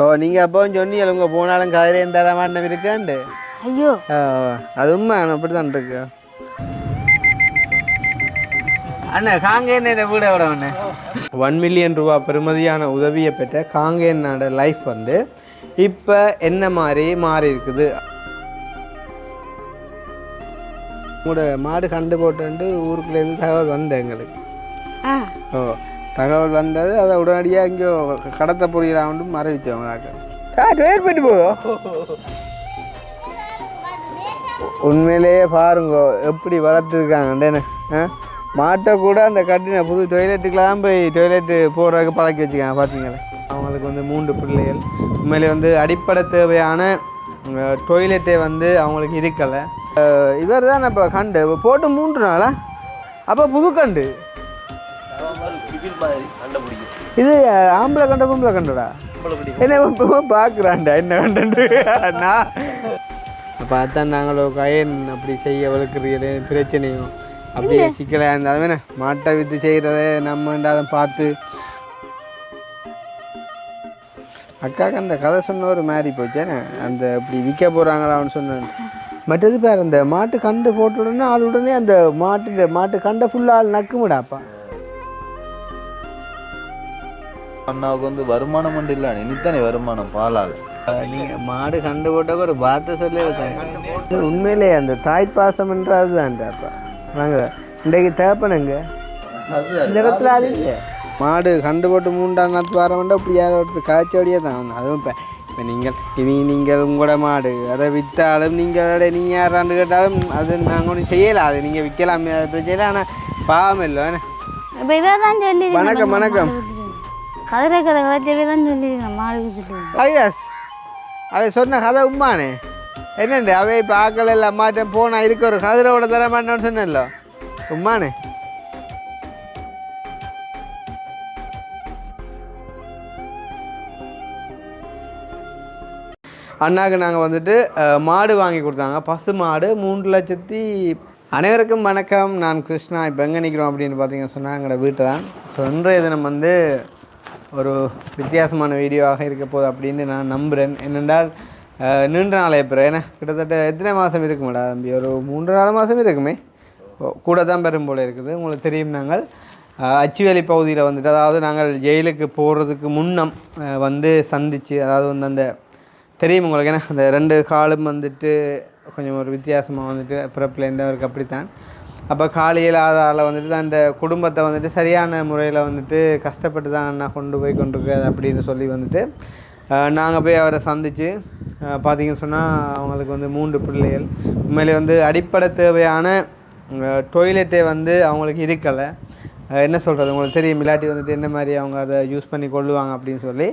ஓ நீங்கள் அப்போ சொன்னீங்க உங்கள் போனாலும் கதிரையும் தர மாட்டேன் இருக்காண்டு. ஐயோ அது உண்மை அப்படி தான் இருக்கு. அண்ணா காங்கேயன் வீட விட ஒன்று 1 மில்லியன் ரூபா பெறுமதியான உதவியை பெற்ற காங்கேயனோட லைஃப் வந்து இப்போ என்ன மாதிரி மாறி இருக்குது. உங்களோட மாடு கண்டு போட்டு ஊருக்குள்ளேருந்து தகவல் வந்த எங்களுக்கு. ஓ தகவல் வந்தது அதை உடனடியாக இங்கே கடத்த புரியலாம்னு மறைவிச்சவங்களாக்க வெயிட் பண்ணி போகும். உண்மையிலேயே பாருங்க எப்படி வளர்த்துருக்காங்கன்னு. மாட்டை கூட அந்த கட்டின புது டொய்லெட்டுக்கெலாம் போய் டொய்லெட்டு போடுறதுக்கு பழக்கி வச்சுக்காங்க. பார்த்தீங்களா அவங்களுக்கு வந்து 3 பிள்ளைகள். உண்மையிலே வந்து அடிப்படை தேவையான டொய்லெட்டே வந்து அவங்களுக்கு இருக்கலை. இவர் தான் இப்போ கண்டு போட்டு 3 நாளா அப்போ புது கண்டு இது ஆம்பளை கண்ட பொம்பளை கண்டடா என்ன பார்க்குறான்டா என்ன கண்டு நான் அப்போ அதான் நாங்களும் கயன் அப்படி செய்ய வளர்க்குறது பிரச்சனையும் அப்படியே சிக்கலாக இருந்தாலுமே மாட்டை விற்று செய்கிறத நம்மண்டாலும் பார்த்து அக்காவுக்கு அந்த கதை சொன்ன ஒரு மாதிரி போச்சேன்னு அந்த இப்படி விற்க போகிறாங்களான்னு சொன்னேன். மற்றது பேர் அந்த மாட்டு கண்டு போட்ட உடனே ஆள் உடனே அந்த மாட்டு கண்டை ஃபுல்லாக ஆள் நக்குமுடாப்பா. அண்ணாவுக்கு வந்து வருமானம் ஒன்று இல்லை இனித்தானே வருமானம் பாலால். நீங்கள் மாடு கண்டு போட்டாக்க ஒரு வார்த்தை சொல்லி உண்மையிலே அந்த தாய்ப்பாசம்ன்ற அதுதான்டாப்பா. வாங்க இன்றைக்கு தேப்பனுங்க இந்த இடத்துல அது இல்லை. மாடு கண்டு போட்டு 3ஆம் நாள் வர வேண்டாம் இப்படி யாரும் ஒருத்தர் காய்ச்சோடியே தான். அதுவும் இப்போ நீங்கள் உங்களோட மாடு அதை விற்றாலும் நீங்கள் நீங்கள் யாராண்டு கேட்டாலும் அது நாங்கள் ஒன்றும் செய்யலை. அது நீங்கள் விற்கலாம் பிரச்சனை. ஆனால் பாவம் இல்லை. வணக்கம் வணக்கம் ஐயாஸ் அவை சொன்ன கதை உண்மானே என்னண்டு அவை இப்போ ஆக்கள் எல்லாம் மாட்டேன் போனால் இருக்க ஒரு கதிரோட தர மாட்டேன்னு சொன்னேன்ல உண்மானே. அண்ணாக்கு நாங்கள் வந்துட்டு மாடு வாங்கி கொடுத்தாங்க. பசு மாடு 3 லட்சத்தி. அனைவருக்கும் வணக்கம். நான் கிருஷ்ணா. இப்போ எங்கே நிற்கிறோம் அப்படின்னு பார்த்தீங்கன்னு சொன்னால் எங்களோட வீட்டை தான். ஸோ இன்றைய தினம் வந்து ஒரு வித்தியாசமான வீடியோவாக இருக்க போகுது அப்படின்னு நான் நம்புகிறேன். என்னென்றால் நீண்ட நாளை பிறகு ஏன்னா கிட்டத்தட்ட எத்தனை மாதம் இருக்குமாடா தம்பி ஒரு 3-4 மாதம் இருக்குமே கூட தான் பெரும் போல் இருக்குது. உங்களுக்கு தெரியும் நாங்கள் அச்சுவேலி பகுதியில் வந்துட்டு அதாவது நாங்கள் ஜெயிலுக்கு போகிறதுக்கு முன்னம் வந்து சந்தித்து அதாவது வந்து அந்த தெரியும் உங்களுக்கு ஏன்னா அந்த 2 காலும் வந்துட்டு கொஞ்சம் ஒரு வித்தியாசமாக வந்துட்டு பிறப்புலேருந்து அவருக்கு அப்படித்தான். அப்போ காலையில் ஆதாரில் வந்துட்டு அந்த குடும்பத்தை வந்துட்டு சரியான முறையில் வந்துட்டு கஷ்டப்பட்டு தான் நான் கொண்டு போய் கொண்டிருக்கேன் அப்படின்னு சொல்லி வந்துட்டு நாங்கள் போய் அவரை சந்தித்து பார்த்திங்கன்னு சொன்னால் அவங்களுக்கு வந்து 3 பிள்ளைகள். உண்மையிலே வந்து அடிப்படை தேவையான டொய்லெட்டே வந்து அவங்களுக்கு இருக்கலை. என்ன சொல்கிறது உங்களுக்கு தெரியும் இல்லாட்டி வந்துட்டு என்ன மாதிரி அவங்க அதை யூஸ் பண்ணி கொள்ளுவாங்க அப்படின்னு சொல்லி.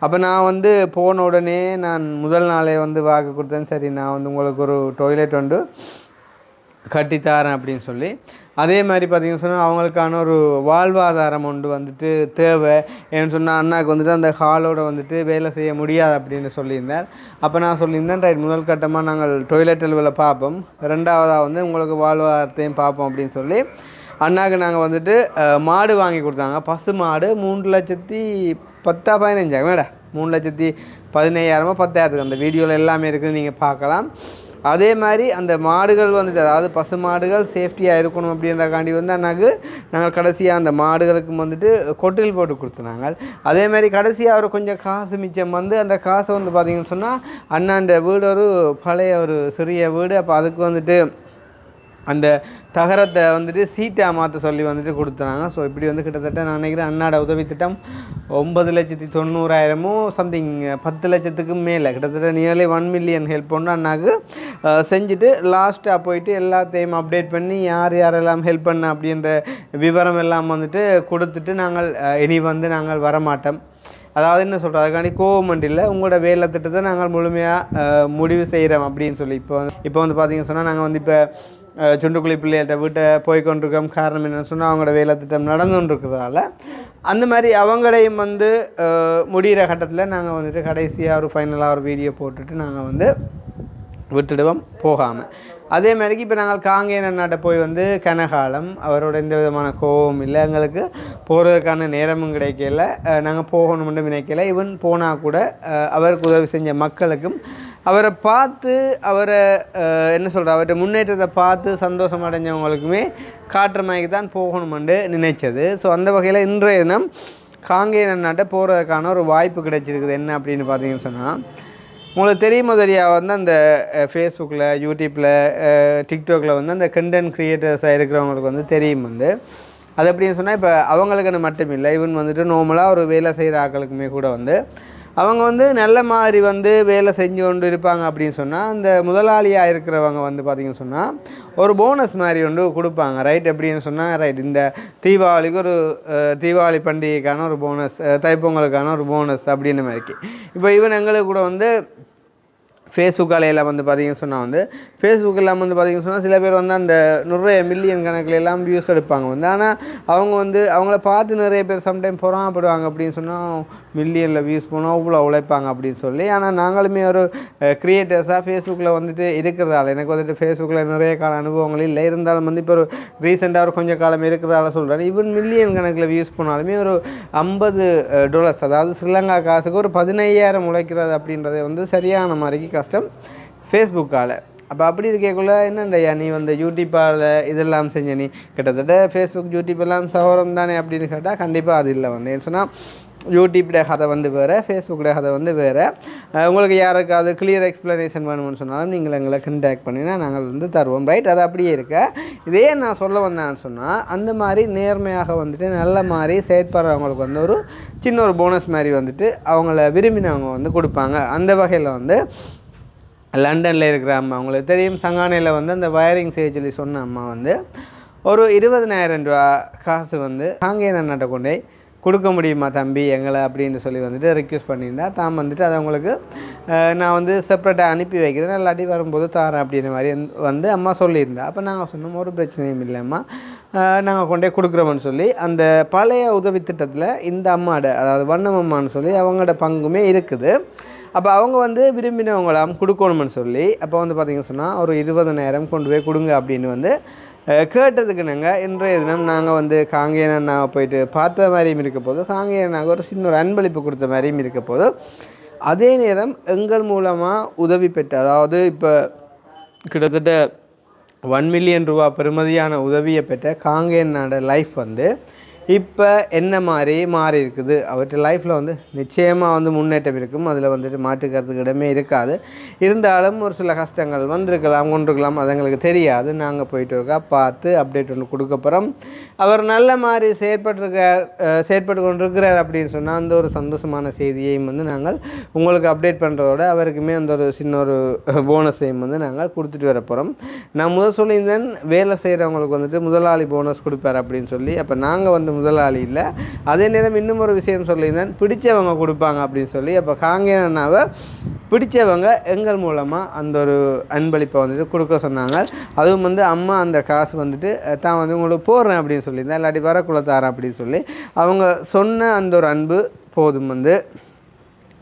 அப்போ நான் வந்து போன உடனே நான் முதல் நாளே வந்து வாக்கு கொடுத்தேன். சரி நான் வந்து உங்களுக்கு ஒரு டொய்லெட் வந்து கட்டித்தாரேன் அப்படின்னு சொல்லி. அதே மாதிரி பார்த்திங்கன்னு சொன்னால் அவங்களுக்கான ஒரு வாழ்வாதாரம் ஒன்று வந்துட்டு தேவை. ஏன்னு சொன்னால் அண்ணாவுக்கு வந்துட்டு அந்த ஹாலோட வந்துட்டு வேலை செய்ய முடியாது அப்படின்னு சொல்லியிருந்தார். அப்போ நான் சொல்லியிருந்தேன் ரைட் முதல் கட்டமாக நாங்கள் டொய்லெட் வேலை பார்ப்போம், 2ஆவதாக வந்து உங்களுக்கு வாழ்வாதாரத்தையும் பார்ப்போம் அப்படின்னு சொல்லி அண்ணாவுக்கு நாங்கள் வந்துட்டு மாடு வாங்கி கொடுத்தாங்க. பசு மாடு 3 லட்சத்தி 10-15 மேடம் 3 லட்சத்தி 15,000 10,000 அந்த வீடியோவில் எல்லாமே இருக்குது நீங்கள் பார்க்கலாம். அதே மாதிரி அந்த மாடுகள் வந்துட்டு அதாவது பசு மாடுகள் சேஃப்டியாக இருக்கணும் அப்படின்றக்காண்டி வந்து அண்ணாக்கு நாங்கள் கடைசியாக அந்த மாடுகளுக்கு வந்துட்டு கொட்டில் போட்டு கொடுத்துனாங்க. அதே மாதிரி கடைசியாக அவர் கொஞ்சம் காசு மிச்சம் வந்து அந்த காசை வந்து பார்த்திங்கன்னு சொன்னால் அண்ணாண்ட வீடு ஒரு பழைய ஒரு சிறிய வீடு. அப்போ அதுக்கு வந்துட்டு அந்த தகரத்தை வந்துட்டு சீட்டாக மாற்ற சொல்லி வந்துட்டு கொடுத்தாங்க. ஸோ இப்படி வந்து கிட்டத்தட்ட நான் நினைக்கிறேன் அண்ணாட உதவி திட்டம் 9,90,000 சம்திங் 10 லட்சத்துக்கு மேலே கிட்டத்தட்ட நியர்லி 1 மில்லியன் ஹெல்ப் பண்ணு அண்ணாக்கு செஞ்சுட்டு லாஸ்ட்டாக போயிட்டு எல்லாத்தையும் அப்டேட் பண்ணி யார் யாரெல்லாம் ஹெல்ப் பண்ண அப்படின்ற விவரம் எல்லாம் வந்துட்டு கொடுத்துட்டு நாங்கள் இனி வந்து நாங்கள் வரமாட்டோம். அதாவது என்ன சொல்கிறோம் அதுக்காண்டி கோவமெண்ட் இல்லை உங்களோட வேலை திட்டத்தை நாங்கள் முழுமையாக முடிவு செய்கிறோம் அப்படின்னு சொல்லி இப்போ வந்து பார்த்திங்கன்னு சொன்னால் நாங்கள் வந்து இப்போ சுண்டுக்குழி பிள்ளைகிட்ட வீட்டை போய்கொண்டிருக்கோம். காரணம் என்னென்னு சொன்னால் அவங்களோட வேலை திட்டம் நடந்துகிட்ருக்கிறதால அந்த மாதிரி அவங்களையும் வந்து முடிகிற கட்டத்தில் நாங்கள் வந்துட்டு கடைசியாக ஒரு ஃபைனலாக ஒரு வீடியோ போட்டுட்டு நாங்கள் வந்து விட்டுடுவோம் போகாமல். அதே மாதிரிக்கு இப்போ நாங்கள் காங்கேயன் அண்ணாட்ட போய் வந்து கனகாலம் அவரோட எந்த விதமான கோபம் இல்லை, எங்களுக்கு போகிறதுக்கான நேரமும் கிடைக்கல, நாங்கள் போகணும்னு நினைக்கல. ஈவன் போனால் கூட அவருக்கு உதவி செஞ்ச மக்களுக்கும் அவரை பார்த்து அவரை என்ன சொல்கிற அவர்கிட்ட முன்னேற்றத்தை பார்த்து சந்தோஷம் அடைஞ்சவங்களுக்குமே காட்டுற மாதிரி தான் போகணுமென்று நினைச்சது. ஸோ அந்த வகையில் இன்றைய தினம் காங்கேயன் அண்ணாட்ட போகிறதுக்கான ஒரு வாய்ப்பு கிடைச்சிருக்குது. என்ன அப்படின்னு பார்த்தீங்கன்னு சொன்னால், உங்களுக்கு தெரியுமோ தெரியாது வந்து அந்த ஃபேஸ்புக்கில், யூடியூப்பில், டிக்டாக்ல வந்து அந்த கண்டென்ட் க்ரியேட்டர்ஸாக இருக்கிறவங்களுக்கு வந்து தெரியும் வந்து அது எப்படின்னு சொன்னால், இப்போ அவங்களுக்குன்னு மட்டும் இல்லை, ஈவன் வந்துட்டு நார்மலாக ஒரு வேலை செய்கிற ஆட்களுக்குமே கூட வந்து அவங்க வந்து நல்ல மாதிரி வந்து வேலை செஞ்சு கொண்டு இருப்பாங்க அப்படின்னு சொன்னால், அந்த முதலாளியாக இருக்கிறவங்க வந்து பார்த்திங்கன்னு சொன்னால் ஒரு போனஸ் மாதிரி ஒன்று கொடுப்பாங்க. ரைட், எப்படின்னு சொன்னால் ரைட் இந்த தீபாவளிக்கு ஒரு தீபாவளி பண்டிகைக்கான ஒரு போனஸ், தைப்பொங்கலுக்கான ஒரு போனஸ் அப்படின்ற மாதிரிக்கு. இப்போ ஈவன் எங்களுக்கு கூட வந்து ஃபேஸ்புக் அலையில் வந்து பார்த்திங்கன்னு சொன்னால் வந்து ஃபேஸ்புக் இல்லாமல் வந்து பார்த்திங்கன்னு சொன்னால் சில பேர் வந்து அந்த நிறைய மில்லியன் கணக்கில் எல்லாம் வியூஸ் எடுப்பாங்க வந்து. ஆனால் அவங்க வந்து அவங்கள பார்த்து நிறைய பேர் சம்டைம் பொறாமப்படுவாங்க அப்படின்னு சொன்னால், மில்லியனில் வியூஸ் போனால் அவ்வளோ உழைப்பாங்க அப்படின்னு சொல்லி. ஆனால் நாங்களுமே ஒரு க்ரியேட்டர்ஸாக ஃபேஸ்புக்கில் வந்துட்டு இருக்கிறதால எனக்கு வந்துட்டு ஃபேஸ்புக்கில் நிறைய கால அனுபவங்கள் இல்லை, இருந்தாலும் வந்து இப்போ ஒரு ரீசெண்டாக ஒரு கொஞ்சம் காலம் இருக்கிறதால சொல்கிறேன். ஈவன் மில்லியன் கணக்கில் வியூஸ் போனாலுமே ஒரு $50, அதாவது ஸ்ரீலங்கா காசுக்கு ஒரு 15,000 உழைக்கிறது அப்படின்றத வந்து சரியான மாதிரிக்கு கஷ்டம் ஃபேஸ்புக்கால். அப்போ அப்படி இருக்கக்குள்ள என்னண்டையா நீ வந்து யூடியூப்பால் இதெல்லாம் செஞ்ச, நீ கிட்டத்தட்ட ஃபேஸ்புக் யூடியூப் எல்லாம் சவரம் தானே அப்படின்னு கேட்டால் கண்டிப்பாக அது இல்லை வந்து. ஏன்னு சொன்னால் யூடியூப்ட கதை வந்து வேறு, ஃபேஸ்புக்கில் கதை வந்து வேறு. உங்களுக்கு யாருக்காவது கிளியர் எக்ஸ்ப்ளனேஷன் வேணும்னு சொன்னாலும் நீங்கள் எங்களை கண்டாக்ட் பண்ணினா நாங்கள் வந்து தருவோம். ரைட், அது அப்படியே இருக்க. இதே நான் சொல்ல வந்தேன்னு சொன்னால், அந்த மாதிரி நேர்மையாக வந்துட்டு நல்ல மாதிரி செயற்படுறவங்களுக்கு வந்து ஒரு சின்ன ஒரு போனஸ் மாதிரி வந்துட்டு அவங்கள விரும்பினவங்க வந்து கொடுப்பாங்க. அந்த வகையில் வந்து லண்டனில் இருக்கிற அம்மா, அவங்களுக்கு தெரியும், சங்கானையில் வந்து அந்த வயரிங் செய்ய சொல்லி சொன்ன அம்மா வந்து ஒரு 20,000 ரூபா காசு வந்து காங்கேயன் அண்ணாட்ட கொண்டு கொடுக்க முடியுமா தம்பி எங்களை அப்படின்னு சொல்லி வந்துட்டு ரிக்வெஸ்ட் பண்ணியிருந்தா, தான் வந்துட்டு அதை அவங்களுக்கு நான் வந்து செப்பரேட்டாக அனுப்பி வைக்கிறேன், இல்லாட்டி வரும்போது தாரேன் அப்படின்ற மாதிரி வந்து அம்மா சொல்லியிருந்தா. அப்போ நாங்கள் சொன்னோம் ஒரு பிரச்சனையும் இல்லைம்மா, நாங்கள் கொண்டே கொடுக்குறோம்னு சொல்லி அந்த பழைய உதவி திட்டத்தில் இந்த அம்மாட, அதாவது வண்ணமம்மான்னு சொல்லி அவங்களோட பங்குமே இருக்குது. அப்போ அவங்க வந்து விரும்பினவங்களாம் கொடுக்கணும்னு சொல்லி அப்போ வந்து பார்த்திங்கன்னு சொன்னால் ஒரு 20,000 கொண்டு போய் கொடுங்க அப்படின்னு வந்து கேட்டதுக்கு நாங்கள் இன்றைய தினம் நாங்கள் வந்து காங்கேயன் அண்ணாவை போயிட்டு பார்த்த மாதிரியும் இருக்க போது, காங்கேயன் அண்ணாவுக்கு ஒரு சின்ன ஒரு அன்பளிப்பு கொடுத்த மாதிரியும் இருக்க போது, அதே நேரம் எங்கள் மூலமாக உதவி பெற்ற, அதாவது இப்போ கிட்டத்தட்ட 1 மில்லியன் ரூபா பெறுமதியான உதவியை பெற்ற காங்கேயன் அண்ணாவோட லைஃப் வந்து இப்போ என்ன மாதிரி மாறி இருக்குது. அவர்கிட்ட லைஃப்பில் வந்து நிச்சயமாக வந்து முன்னேற்றம் இருக்கும், அதில் வந்துட்டு மாற்றுக்கிறதுக்கு இடமே இருக்காது. இருந்தாலும் ஒரு சில கஷ்டங்கள் வந்திருக்கலாம், கொண்டிருக்கலாம், அது எங்களுக்கு தெரியாது. நாங்கள் போயிட்டு இருக்கா பார்த்து அப்டேட் ஒன்று கொடுக்க போகிறோம். அவர் நல்ல மாதிரி செயற்பட்டு கொண்டிருக்கிறார் அப்படின்னு சொன்னால் அந்த ஒரு சந்தோஷமான செய்தியையும் வந்து நாங்கள் உங்களுக்கு அப்டேட் பண்ணுறதோட அவருக்குமே அந்த ஒரு சின்ன ஒரு போனஸையும் வந்து நாங்கள் கொடுத்துட்டு வர போகிறோம். நான் முதல் சொல்லியிருந்தேன் வேலை செய்கிறவங்களுக்கு வந்துட்டு முதலாளி போனஸ் கொடுப்பார் அப்படின்னு சொல்லி. அப்போ நாங்கள் வந்து முதலாளி இல்லை, அதே நேரம் இன்னும் ஒரு விஷயம் சொல்லியிருந்தேன், பிடிச்சவங்க கொடுப்பாங்க அப்படின்னு சொல்லி. அப்போ காங்கேயன் அண்ணாவை பிடிச்சவங்க எங்கள் மூலமாக அந்த ஒரு அன்பளிப்பை வந்துட்டு கொடுக்க சொன்னாங்க. அதுவும் வந்து அம்மா அந்த காசு வந்துட்டு தான் வந்து உங்களுக்கு போடுறேன் அப்படின்னு சொல்லியிருந்தேன், இல்லாட்டி வரக்குள்ள தாரேன் அப்படின்னு சொல்லி அவங்க சொன்ன அந்த ஒரு அன்பு போதும், வந்து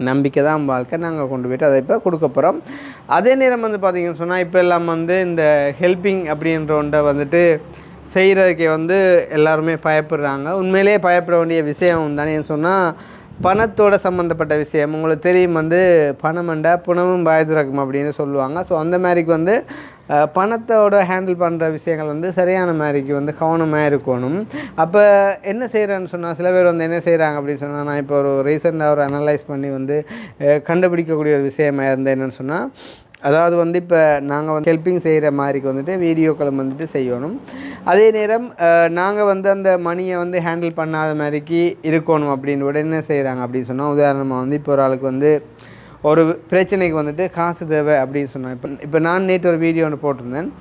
நம்பிக்கை தான் வாழ்க்கை. நாங்கள் கொண்டு போய்ட்டு அதை இப்போ கொடுக்க போகிறோம். அதே நேரம் வந்து பார்த்திங்கன்னு சொன்னால் இப்போ எல்லாம் வந்து இந்த ஹெல்பிங் அப்படின்ற ஒன்றை வந்துட்டு செய்கிறதுக்கே வந்து எல்லாருமே பயப்படுறாங்க. உண்மையிலே பயப்பட வேண்டிய விஷயம் தானே சொன்னால், பணத்தோட சம்மந்தப்பட்ட விஷயம். உங்களுக்கு தெரியும் வந்து பணமண்டா புணமும் பாயதிறக்கும் அப்படின்னு சொல்லுவாங்க. ஸோ அந்த மாதிரிக்கு வந்து பணத்தோட ஹேண்டில் பண்ணுற விஷயங்கள் வந்து சரியான மாதிரிக்கு வந்து கவனமாக இருக்கணும். அப்போ என்ன செய்கிறேன்னு சொன்னால், சில பேர் வந்து என்ன செய்கிறாங்க அப்படின்னு சொன்னால், நான் இப்போ ஒரு ரீசெண்டாக ஒரு அனலைஸ் பண்ணி வந்து கண்டுபிடிக்கக்கூடிய ஒரு விஷயமாக இருந்தேன். என்னென்னு சொன்னால், அதாவது வந்து இப்போ நாங்கள் வந்து ஹெல்பிங் செய்கிற மாதிரிக்கு வந்துட்டு வீடியோக்களும் வந்துட்டு செய்யணும். அதே நேரம் நாங்கள் வந்து அந்த மணியை வந்து ஹேண்டில் பண்ணாத மாதிரிக்கு இருக்கணும் அப்படின்னு கூட என்ன செய்கிறாங்க அப்படின்னு சொன்னால், உதாரணமாக வந்து இப்போ ஒரு ஆளுக்கு வந்து ஒரு பிரச்சனைக்கு வந்துட்டு காசு தேவை அப்படின்னு சொன்னேன். இப்போ நான் நேற்று ஒரு வீடியோ ஒன்று போட்டிருந்தேன்.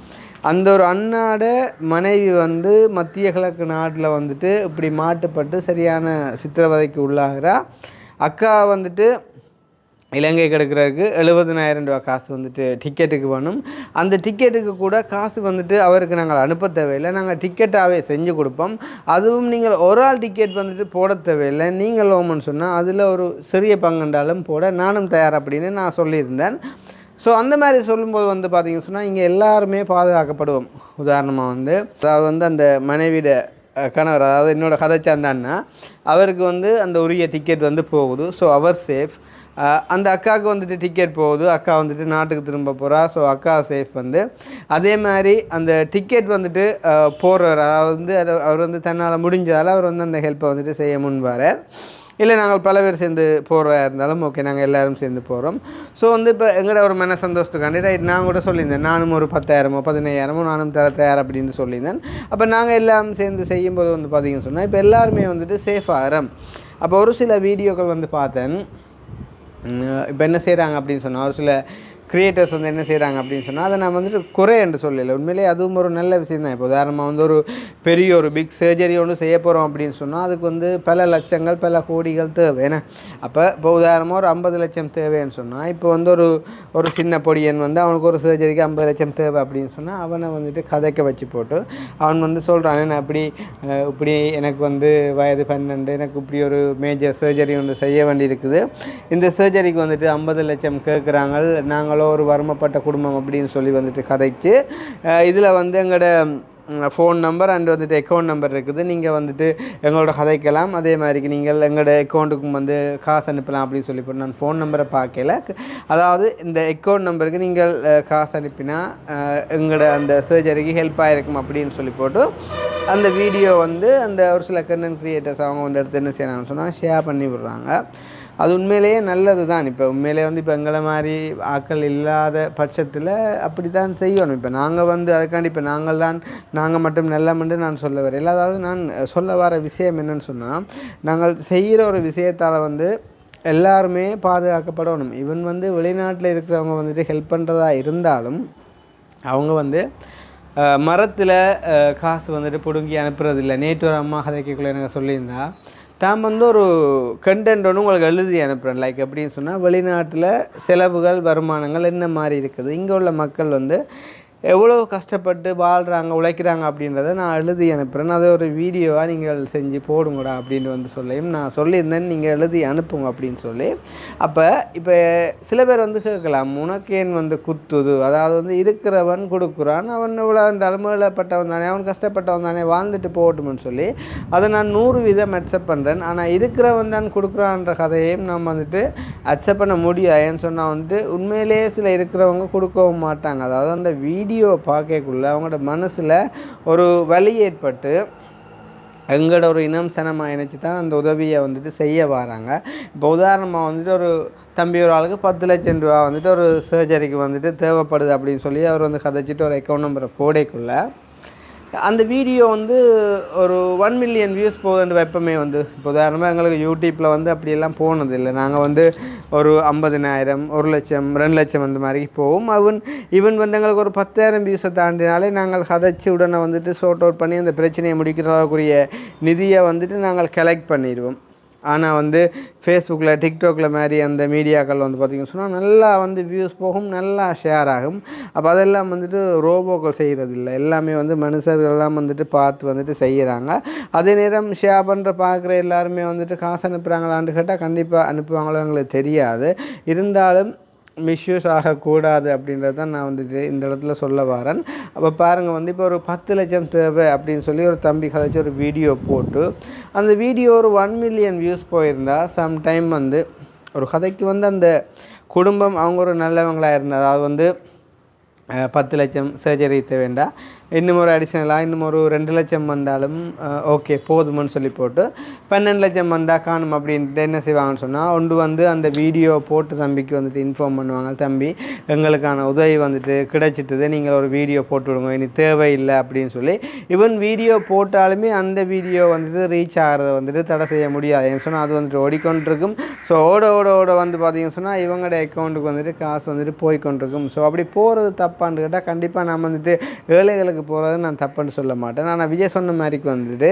அந்த ஒரு அண்ணாட மனைவி வந்து மத்திய கிழக்கு நாட்டில் வந்துட்டு இப்படி மாட்டுப்பட்டு சரியான சித்திரவதைக்கு உள்ளாகிறா. அக்கா வந்துட்டு இலங்கை கிடக்கிறதுக்கு 70,000 ரூபா காசு வந்துட்டு டிக்கெட்டுக்கு வேணும். அந்த டிக்கெட்டுக்கு கூட காசு வந்துட்டு அவருக்கு நாங்கள் அனுப்ப தேவையில்லை, நாங்கள் டிக்கெட்டாகவே செஞ்சு கொடுப்போம். அதுவும் நீங்கள் ஒரு ஆள் டிக்கெட் வந்துட்டு போட தேவையில்லை, நீங்கள் ஓமன்னு சொன்னால் அதில் ஒரு சிறிய பங்குண்டாலும் போட நானும் தயார் அப்படின்னு நான் சொல்லியிருந்தேன். ஸோ அந்த மாதிரி சொல்லும்போது வந்து பார்த்திங்கன்னு சொன்னால் இங்கே எல்லாருமே பாதுகாக்கப்படுவோம். உதாரணமாக வந்து அதாவது வந்து அந்த மனைவிட கணவர், அதாவது என்னோடய கதை சார்ந்தான்னா அவருக்கு வந்து அந்த உரிய டிக்கெட் வந்து போகுது. ஸோ அவர் சேஃப். அந்த அக்காவுக்கு வந்துட்டு டிக்கெட் போகுது, அக்கா வந்துட்டு நாட்டுக்கு திரும்ப போகிறா. ஸோ அக்கா சேஃப் வந்து அதே மாதிரி அந்த டிக்கெட் வந்துட்டு போகிறவர், அதாவது வந்து அவர் வந்து தன்னால் முடிஞ்சதால் அவர் வந்து அந்த ஹெல்ப்பை வந்துட்டு செய்ய முன்வார். இல்லை நாங்கள் பல பேர் சேர்ந்து போகிறா இருந்தாலும் ஓகே நாங்கள் எல்லோரும் சேர்ந்து போகிறோம். ஸோ வந்து இப்போ எங்களோட ஒரு மன சந்தோஷத்துக்காண்டி ரைட் நான் கூட சொல்லியிருந்தேன், நானும் ஒரு 10,000 15,000 நானும் தர தயார் அப்படின்னு சொல்லியிருந்தேன். அப்போ நாங்கள் எல்லாம் சேர்ந்து செய்யும்போது வந்து பார்த்திங்கன்னு சொன்னால் இப்போ எல்லாருமே வந்துட்டு சேஃபாகிறோம். அப்போ ஒரு சில வீடியோக்கள் வந்து பார்த்தேன். இப்போ என்ன செய்கிறாங்க அப்படின்னு சொன்னால் ஒரு சில க்ரியேட்டர்ஸ் வந்து என்ன செய்கிறாங்க அப்படின்னு சொன்னால் அதை நான் வந்துட்டு குறை என்று சொல்லலை. உண்மையிலே அதுவும் ஒரு நல்ல விஷயம் தான். இப்போ உதாரணமாக வந்து ஒரு பெரிய ஒரு பிக் சர்ஜரி ஒன்று செய்ய போகிறோம் அப்படின்னு சொன்னால் அதுக்கு வந்து பல லட்சங்கள் பல கோடிகள் தேவை. ஏன்னா இப்போ உதாரணமாக ஒரு 50 லட்சம் தேவைன்னு சொன்னால் இப்போ வந்து ஒரு சின்ன பொடியன் வந்து அவனுக்கு ஒரு சர்ஜரிக்கு 50 லட்சம் தேவை அப்படின்னு சொன்னால் அவனை வந்துட்டு கதைக்க வச்சு போட்டு அவன் வந்து சொல்கிறான், நான் இப்படி எனக்கு வந்து வயது 12, எனக்கு இப்படி ஒரு மேஜர் சர்ஜரி ஒன்று செய்ய வேண்டியிருக்குது, இந்த சர்ஜரிக்கு வந்துட்டு 50 லட்சம் கேட்குறாங்க, நாங்களும் ஒரு வறுமைப்பட்ட குடும்பம் அப்படின்னு சொல்லி வந்துட்டு கதைச்சு இதில் வந்து எங்களோட ஃபோன் நம்பர் அண்ட் வந்துட்டு அக்கௌண்ட் நம்பர் இருக்குது, நீங்கள் வந்துட்டு எங்களோட கதைக்கலாம், அதே மாதிரிக்கு நீங்கள் எங்களோட அக்கௌண்ட்டுக்கும் வந்து காசு அனுப்பலாம் அப்படின்னு சொல்லி போட்டு நான் ஃபோன் நம்பரை பார்க்கல. அதாவது இந்த அக்கௌண்ட் நம்பருக்கு நீங்கள் காசு அனுப்பினா எங்களோட அந்த சர்ஜரிக்கு ஹெல்ப் ஆகிருக்கும் அப்படின்னு சொல்லி போட்டு அந்த வீடியோ வந்து அந்த ஒரு சில கண்டென்ட் க்ரியேட்டர்ஸ் அவங்க வந்து எடுத்து என்ன செய்யறாங்கன்னு சொன்னால் ஷேர் பண்ணி விடுறாங்க. அது உண்மையிலேயே நல்லது தான். இப்போ உண்மையிலே வந்து இப்போ எங்களை மாதிரி ஆட்கள் இல்லாத பட்சத்தில் அப்படி தான் செய்யணும். இப்போ நாங்கள் வந்து அதுக்காண்டி இப்போ நாங்கள் மட்டும் நல்லமென்று நான் சொல்ல வரேன். அதாவது நான் சொல்ல வர விஷயம் என்னன்னு சொன்னால் நாங்கள் செய்கிற ஒரு விஷயத்தால் வந்து எல்லாருமே பாதுகாக்கப்படணும். ஈவன் வந்து வெளிநாட்டில் இருக்கிறவங்க வந்துட்டு ஹெல்ப் பண்ணுறதா இருந்தாலும் அவங்க வந்து மரத்தில் காசு வந்துட்டு பிடுங்கி அனுப்புறதில்லை. நேற்று ஒரு அம்மா கதைக்குள்ளே எனக்கு சொல்லியிருந்தா தான் வந்து ஒரு கண்டென்ட் ஒன்று உங்களுக்கு எழுதி அனுப்புகிறேன். லைக் எப்படின்னு சொன்னால் வெளிநாட்டில் செலவுகள் வருமானங்கள் என்ன மாதிரி இருக்குது, இங்கே உள்ள மக்கள் வந்து எவ்வளோ கஷ்டப்பட்டு வாழ்கிறாங்க உழைக்கிறாங்க அப்படின்றத நான் எழுதி அனுப்புகிறேன், அதை ஒரு வீடியோவாக நீங்கள் செஞ்சு போடுங்கடா அப்படின்னு வந்து சொல்லியும் நான் சொல்லியிருந்தேன், நீங்கள் எழுதி அனுப்புங்க அப்படின்னு சொல்லி. அப்போ இப்போ சில பேர் வந்து கேட்கலாம், உனக்கேன் வந்து குத்துது, அதாவது வந்து இருக்கிறவன் கொடுக்குறான், அவன் எவ்வளோ இருந்தாலும் ஏழப்பட்டவன் தானே, அவன் கஷ்டப்பட்டவன் தானே, வாழ்ந்துட்டு போகட்டும்னு சொல்லி அதை நான் 100% அக்செப்ட் பண்ணுறேன். ஆனால் இருக்கிறவன் தான் கொடுக்குறான்ற கதையையும் நம்ம வந்துட்டு அக்செப்ட் பண்ண முடியாது. ஏன்னு சொன்னால் வந்துட்டு உண்மையிலேயே சில இருக்கிறவங்க கொடுக்கவும் மாட்டாங்க. அதாவது அந்த வீடியோவை பார்க்கக்குள்ள அவங்களோட மனசில் ஒரு வலி ஏற்பட்டு எங்களோட ஒரு இனம் சனமாக இணைச்சி தான் அந்த உதவியை வந்துட்டு செய்ய வராங்க. இப்போ உதாரணமாக வந்துட்டு ஒரு தம்பி ஒரு ஆளுக்கு 10 லட்சம் ரூபா வந்துட்டு ஒரு சர்ஜரிக்கு வந்துட்டு தேவைப்படுது அப்படின்னு சொல்லி அவர் வந்து கதைச்சிட்டு ஒரு அக்கௌண்ட் நம்பரை போடக்குள்ள அந்த வீடியோ வந்து ஒரு 1 மில்லியன் வியூஸ் போகுதுன்ற வெப்பமே வந்து இப்போ உதாரணமாக எங்களுக்கு யூடியூப்பில் வந்து அப்படியெல்லாம் போனதில்லை. நாங்கள் வந்து ஒரு 50,000 1 லட்சம் 2 லட்சம் அந்த மாதிரி போகும். ஈவன் வந்து எங்களுக்கு ஒரு 10,000 வியூஸை தாண்டினாலே நாங்கள் கதைச்சி உடனே வந்துட்டு ஷார்ட் அவுட் பண்ணி அந்த பிரச்சனையை முடிக்கிறதுக்குரிய நிதியை வந்துட்டு நாங்கள் கலெக்ட் பண்ணிடுவோம். ஆனால் வந்து ஃபேஸ்புக்கில் டிக்டாக்ல மாதிரி அந்த மீடியாக்கள் வந்து பார்த்திங்கன்னு சொன்னால் நல்லா வந்து வியூஸ் போகும், நல்லா ஷேர் ஆகும். அப்போ அதெல்லாம் வந்துட்டு ரோபோக்கள் செய்கிறதில்ல, எல்லாமே வந்து மனுஷர்கள்லாம் வந்துட்டு பார்த்து வந்துட்டு செய்கிறாங்க. அதே நேரம் ஷேர் பண்ணுற பார்க்குற எல்லாருமே வந்துட்டு காசு அனுப்புகிறாங்களான்னு கேட்டால் கண்டிப்பாக அனுப்புவாங்களோ எங்களுக்கு தெரியாது. இருந்தாலும் மிஸ்யூஸ் ஆகக்கூடாது அப்படின்றது தான் நான் வந்துட்டு இந்த இடத்துல சொல்ல வரேன். அப்போ பாருங்கள் வந்து இப்போ ஒரு 10 லட்சம் தேவை அப்படின்னு சொல்லி ஒரு தம்பி கதைச்சி ஒரு வீடியோ போட்டு அந்த வீடியோ ஒரு 1 மில்லியன் வியூஸ் போயிருந்தால் சம்டைம் வந்து ஒரு கதைக்கு வந்து அந்த குடும்பம் அவங்க ஒரு நல்லவங்களாக இருந்தால், அதாவது வந்து 10 லட்சம் சர்ஜரி தேவைண்டா இன்னும் ஒரு அடிஷ்னலாக இன்னும் ஒரு 2 லட்சம் வந்தாலும் ஓகே போதும்னு சொல்லி போட்டு 12 லட்சம் வந்தால் காணும் அப்படின்ட்டு என்ன செய்வாங்கன்னு சொன்னால் ஒன்று வந்து அந்த வீடியோ போட்டு தம்பிக்கு வந்துட்டு இன்ஃபார்ம் பண்ணுவாங்க, தம்பி எங்களுக்கான உதவி வந்துட்டு கிடைச்சிட்டுது, நீங்கள் ஒரு வீடியோ போட்டு விடுங்க, இனி தேவையில்லை அப்படின்னு சொல்லி. ஈவன் வீடியோ போட்டாலுமே அந்த வீடியோ வந்துட்டு ரீச் ஆகிறத வந்துட்டு தடை செய்ய முடியாது. ஏன்னு சொன்னால் அது வந்துட்டு ஓடிக்கொண்டிருக்கும். ஸோ ஓட வந்து பார்த்தீங்கன்னு சொன்னால் இவங்களோட அக்கௌண்ட்டுக்கு வந்துட்டு காசு வந்துட்டு போய்கொண்டிருக்கும். ஸோ அப்படி போகிறது தப்பான்னு கேட்டால் கண்டிப்பாக நம்ம வந்துட்டு ஏழைகளுக்கு போகிறது நான் தப்புன்னு சொல்ல மாட்டேன். ஆனால் விஜய் சொன்ன மாதிரிக்கு வந்துட்டு